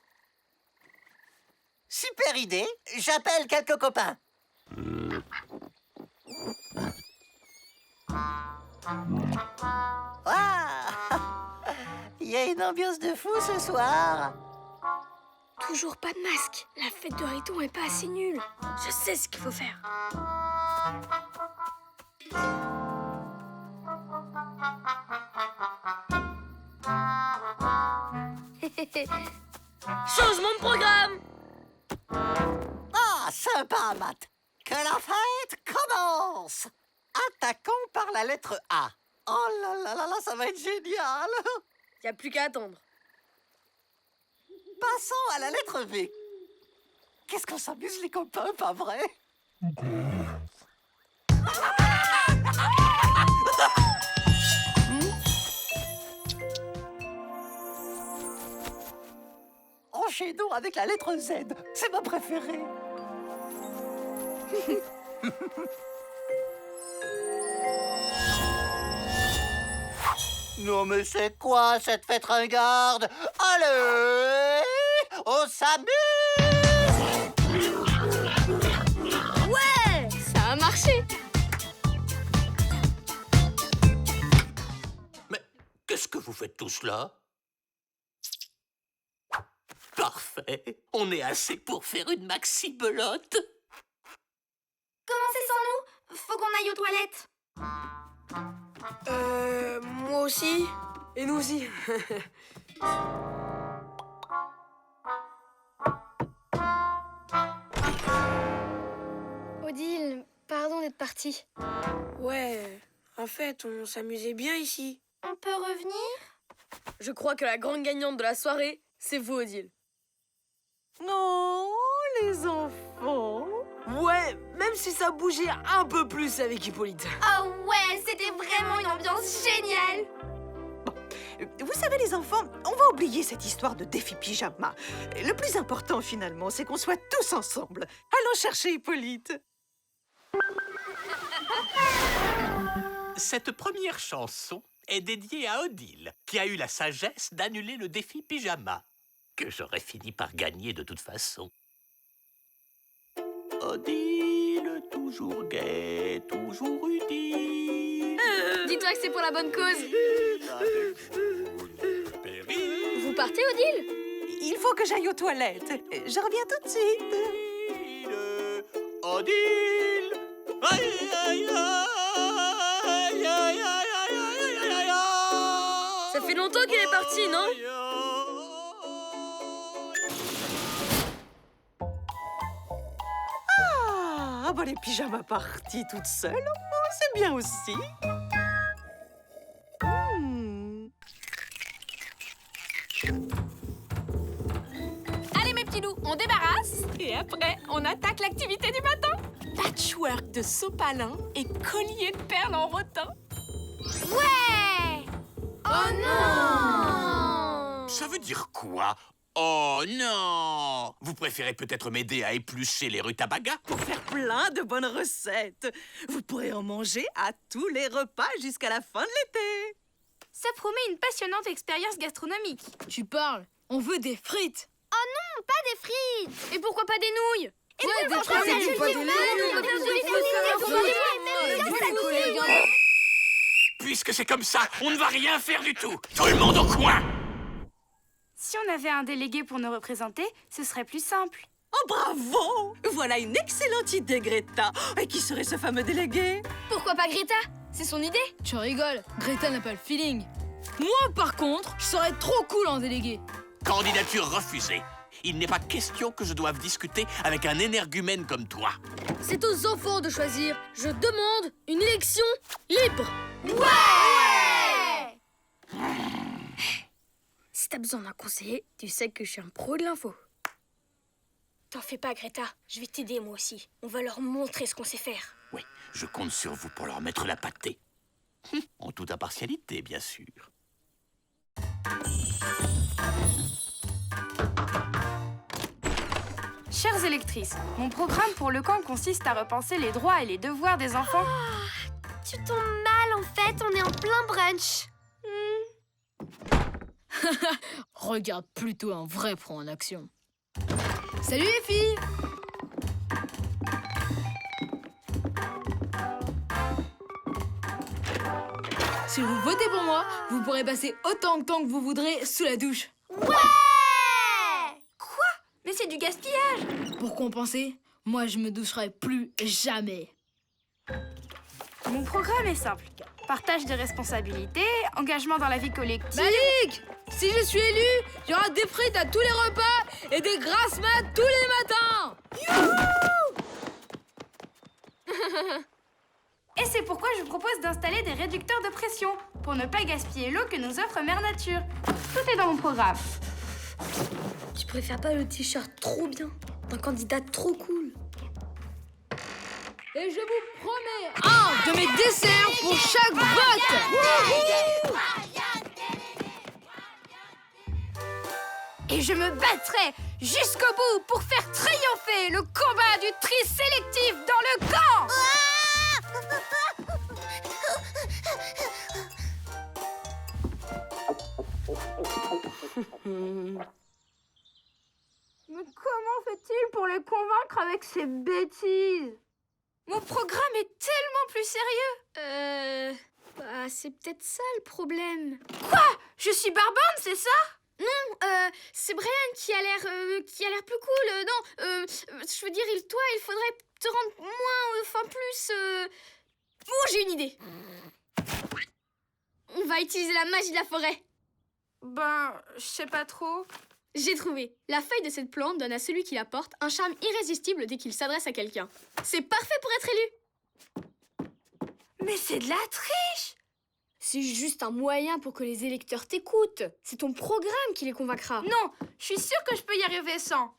Super idée, j'appelle quelques copains. Ah, il y a une ambiance de fou ce soir. Toujours pas de masque. La fête de Riton est pas assez nulle. Je sais ce qu'il faut faire. Changement de programme. Ah, sympa, Matt. Que la fête commence. Attaquons par la lettre A. Oh là là là là, ça va être génial. Y a plus qu'à attendre. Passons à la lettre V. Qu'est-ce qu'on s'amuse, les copains, pas vrai? chaînon avec la lettre Z. C'est ma préférée. Non mais c'est quoi cette fête ringarde? Allez, on s'amuse! Ouais, ça a marché. Mais qu'est-ce que vous faites tous là? Parfait. On est assez pour faire une maxi-belote. Commencez sans nous. Faut qu'on aille aux toilettes. Moi aussi. Et nous aussi. Odile, pardon d'être partie. Ouais, en fait, on s'amusait bien ici. On peut revenir? Je crois que la grande gagnante de la soirée, c'est vous, Odile. Non, les enfants. Ouais, même si ça bougeait un peu plus avec Hippolyte. Ah ouais, c'était vraiment une ambiance géniale. Vous savez, les enfants, on va oublier cette histoire de défi pyjama. Le plus important, finalement, c'est qu'on soit tous ensemble. Allons chercher Hippolyte. Cette première chanson est dédiée à Odile, qui a eu la sagesse d'annuler le défi pyjama, que j'aurais fini par gagner de toute façon. Odile, toujours gaie, toujours utile. Dis-toi que c'est pour la bonne cause. Vous partez, Odile? Il faut que j'aille aux toilettes. Je reviens tout de suite. Odile, aïe, aïe, aïe, aïe, aïe, aïe, aïe, aïe. Ça fait longtemps qu'il est parti, non? Ah, bah les pyjamas partis toutes seules, oh, c'est bien aussi. Allez mes petits loups, on débarrasse et après on attaque l'activité du matin. Patchwork de sopalin et collier de perles en rotin. Ouais! Oh non! Ça veut dire quoi? Oh non! Vous préférez peut-être m'aider à éplucher les rutabagas? Pour faire plein de bonnes recettes. Vous pourrez en manger à tous les repas jusqu'à la fin de l'été. Ça promet une passionnante expérience gastronomique. Tu parles, on veut des frites. Oh non, pas des frites! Et pourquoi pas des nouilles? Et ouais, des frites, Puisque c'est comme ça, on ne va rien faire du tout. Tout le monde au coin! Si on avait un délégué pour nous représenter, ce serait plus simple. Oh, bravo! Voilà une excellente idée, Greta. Et qui serait ce fameux délégué? Pourquoi pas Greta? C'est son idée. Tu rigoles, Greta n'a pas le feeling. Moi, par contre, je serais trop cool en délégué. Candidature refusée. Il n'est pas question que je doive discuter avec un énergumène comme toi. C'est aux enfants de choisir. Je demande une élection libre. Ouais! Si t'as besoin d'un conseiller, tu sais que je suis un pro de l'info. T'en fais pas, Greta. Je vais t'aider, moi aussi. On va leur montrer ce qu'on sait faire. Oui, je compte sur vous pour leur mettre la pâtée. En toute impartialité, bien sûr. Chères électrices, mon programme pour le camp consiste à repenser les droits et les devoirs des enfants. Tu tombes mal, en fait. On est en plein brunch. Regarde plutôt un vrai pro en action. Salut les filles! Si vous votez pour moi, vous pourrez passer autant de temps que vous voudrez sous la douche. Ouais! Quoi? Mais c'est du gaspillage! Pour compenser, moi je me doucherai plus jamais. Mon programme est simple. Partage des responsabilités, engagement dans la vie collective... Malik! Si je suis élu, il y aura des frites à tous les repas et des grasses mat tous les matins! Et c'est pourquoi je vous propose d'installer des réducteurs de pression pour ne pas gaspiller l'eau que nous offre Mère Nature. Tout est dans mon programme. Tu préfères pas le t-shirt trop bien d'un candidat trop cool? Et je vous promets un de mes desserts pour chaque vote! Et je me battrai jusqu'au bout pour faire triompher le combat du tri sélectif dans le camp. Mais comment fait-il pour les convaincre avec ces bêtises? Mon programme est tellement plus sérieux. Bah, c'est peut-être ça le problème. Quoi? Je suis Barbante, c'est ça? Non, c'est Brian qui a l'air plus cool. Non, je veux dire, toi, il faudrait te rendre moins, enfin plus. Oh, j'ai une idée. On va utiliser la magie de la forêt. Ben, je sais pas trop. J'ai trouvé. La feuille de cette plante donne à celui qui la porte un charme irrésistible dès qu'il s'adresse à quelqu'un. C'est parfait pour être élu. Mais c'est de la triche. C'est juste un moyen pour que les électeurs t'écoutent. C'est ton programme qui les convaincra. Non, je suis sûre que je peux y arriver sans.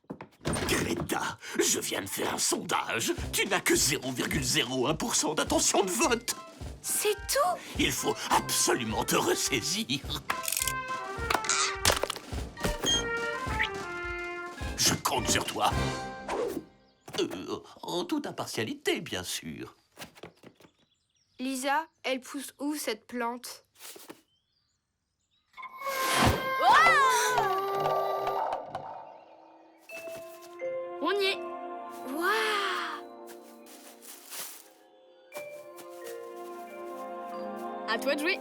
Greta, je viens de faire un sondage. Tu n'as que 0,01% d'intention de vote. C'est tout? Il faut absolument te ressaisir. Je compte sur toi. En toute impartialité, bien sûr. Lisa, elle pousse où cette plante? On y est. Waouh! À toi de jouer.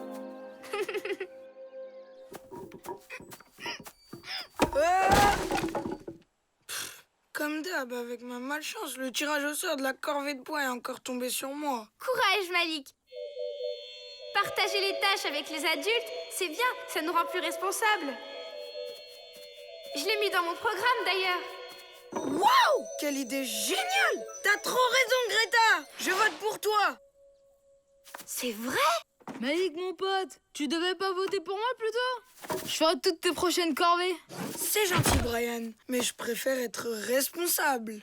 Comme d'hab, avec ma malchance, le tirage au sort de la corvée de bois est encore tombé sur moi. Courage, Malik. Partager les tâches avec les adultes, c'est bien, ça nous rend plus responsables. Je l'ai mis dans mon programme, d'ailleurs. Waouh! Quelle idée géniale! T'as trop raison, Greta! Je vote pour toi! C'est vrai? Malik, mon pote, tu devais pas voter pour moi plutôt? Je ferai toutes tes prochaines corvées. C'est gentil, Brian, mais je préfère être responsable.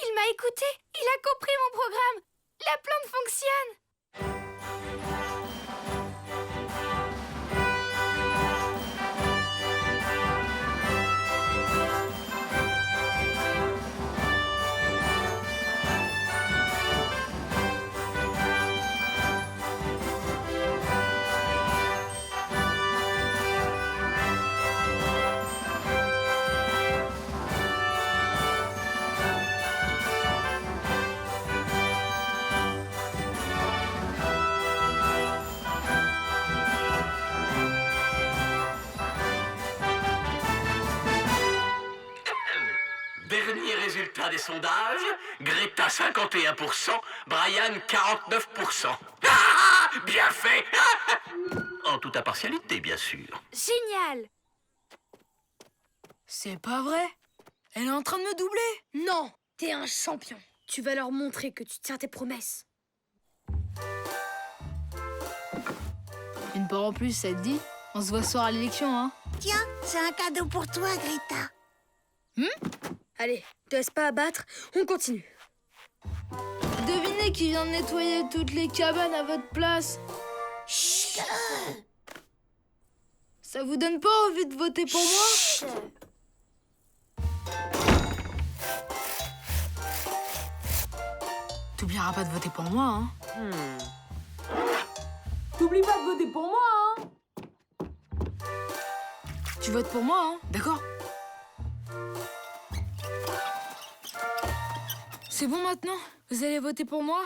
Il m'a écouté, il a compris mon programme. La plante fonctionne. Dernier résultat des sondages, Greta 51%, Brian 49%. Ah, bien fait. En toute impartialité, bien sûr. Génial. C'est pas vrai? Elle est en train de me doubler? Non, t'es un champion. Tu vas leur montrer que tu tiens tes promesses. Une part en plus, ça te dit? On se voit ce soir à l'élection, hein? Tiens, c'est un cadeau pour toi, Greta. Allez, te laisse pas abattre, on continue. Devinez qui vient de nettoyer toutes les cabanes à votre place. Chut! Ça vous donne pas envie de voter pour moi? T'oublieras pas de voter pour moi, hein? T'oublies pas de voter pour moi, hein? Tu votes pour moi, hein? D'accord? C'est bon maintenant? Vous allez voter pour moi?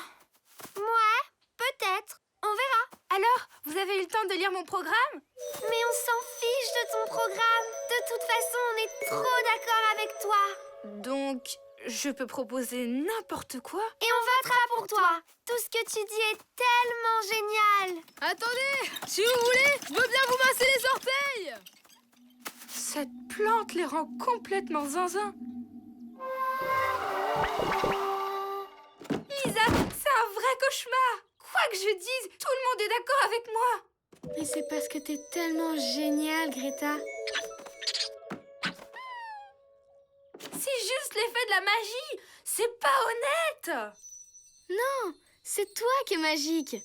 Moi, peut-être. On verra. Alors, vous avez eu le temps de lire mon programme? Mais on s'en fiche de ton programme. De toute façon, on est trop d'accord avec toi. Donc, je peux proposer n'importe quoi? Et on votera pour toi. Tout ce que tu dis est tellement génial. Attendez! Si vous voulez, je veux bien vous masser les orteils! Cette plante les rend complètement zinzin. Lisa, c'est un vrai cauchemar. Quoi que je dise, tout le monde est d'accord avec moi. Mais c'est parce que t'es tellement géniale, Greta. C'est juste l'effet de la magie. C'est pas honnête. Non, c'est toi qui es magique.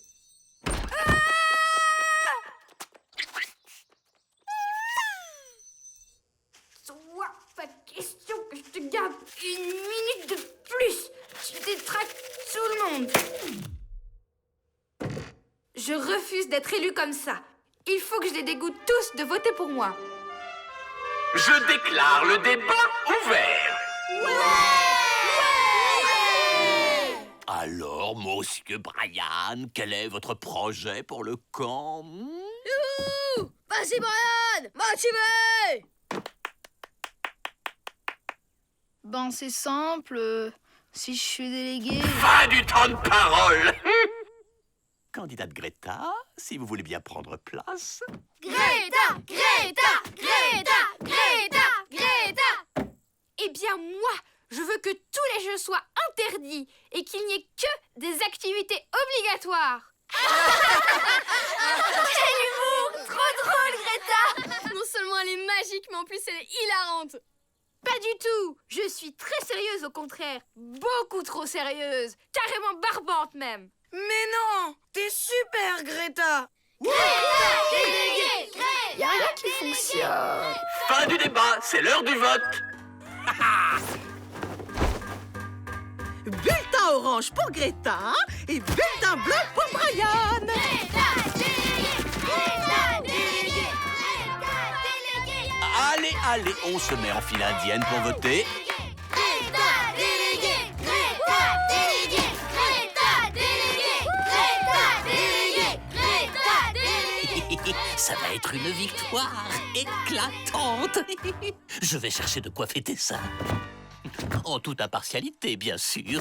comme ça. Il faut que je les dégoûte tous de voter pour moi. Je déclare le débat ouvert. Alors, monsieur Brian, quel est votre projet pour le camp? Youhou! Vas-y, Brian! Motivé! Ben, c'est simple. Si je suis délégué... Fin du temps de parole. Candidate Greta, si vous voulez bien prendre place. Greta! Greta! Greta! Greta! Greta! Eh bien, moi, je veux que tous les jeux soient interdits et qu'il n'y ait que des activités obligatoires. Quel humour! Trop drôle, Greta! Non seulement elle est magique, mais en plus elle est hilarante. Pas du tout. Je suis très sérieuse, au contraire. Beaucoup trop sérieuse. Carrément barbante, même. Mais non! T'es super, Greta! Greta! Délégué! Greta! Y'a rien qui fonctionne. Fin du débat, c'est l'heure du vote. Bulletin orange pour Greta et bulletin bleu pour Brian. Greta! Délégué! Greta! Délégué! Greta! Délégué! Allez, allez, on se met en file indienne pour voter. Greta! Délégué! Greta! Délégué! Greta! Délégué! Greta! Délégué! Greta! Délégué! Ça va être une victoire éclatante. Je vais chercher de quoi fêter ça. En toute impartialité, bien sûr. Il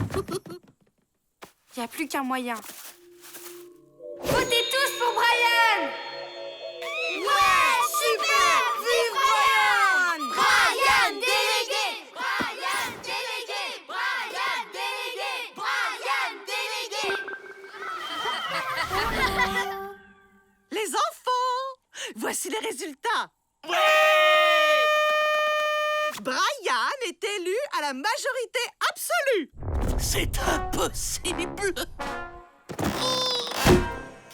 n'y a plus qu'un moyen. Votez tous pour Brian! Ouais! Super! Vive Brian! Brian délégué! Brian délégué! Brian délégué! Brian délégué! Les enfants, voici les résultats. Brian est élu à la majorité absolue. C'est impossible.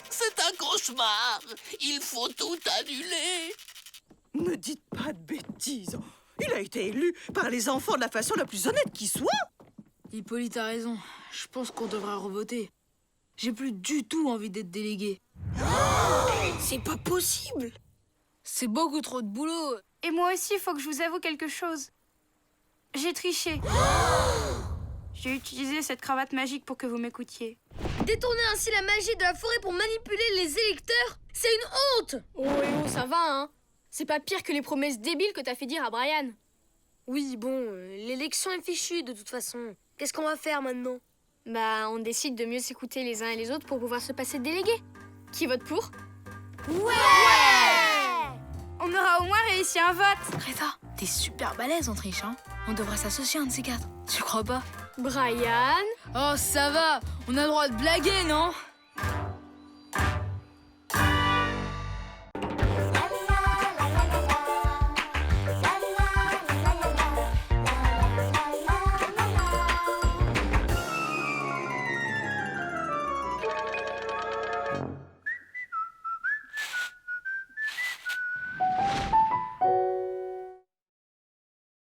C'est un cauchemar. Il faut tout annuler. Ne dites pas de bêtises. Il a été élu par les enfants de la façon la plus honnête qui soit. Hippolyte a raison. Je pense qu'on devrait revoter. J'ai plus du tout envie d'être délégué. C'est pas possible! C'est beaucoup trop de boulot. Et moi aussi, il faut que je vous avoue quelque chose. J'ai triché. J'ai utilisé cette cravate magique pour que vous m'écoutiez. Détourner ainsi la magie de la forêt pour manipuler les électeurs, c'est une honte! Oh, ça va, hein? C'est pas pire que les promesses débiles que t'as fait dire à Brian. Oui, bon, l'élection est fichue de toute façon. Qu'est-ce qu'on va faire maintenant? Bah, on décide de mieux s'écouter les uns et les autres pour pouvoir se passer de délégués. Qui vote pour? Ouais! On aura au moins réussi un vote. Greta, t'es super balèze en triche, hein? On devrait s'associer un de ces quatre. Tu crois pas? Brian? Oh, ça va. On a le droit de blaguer, non?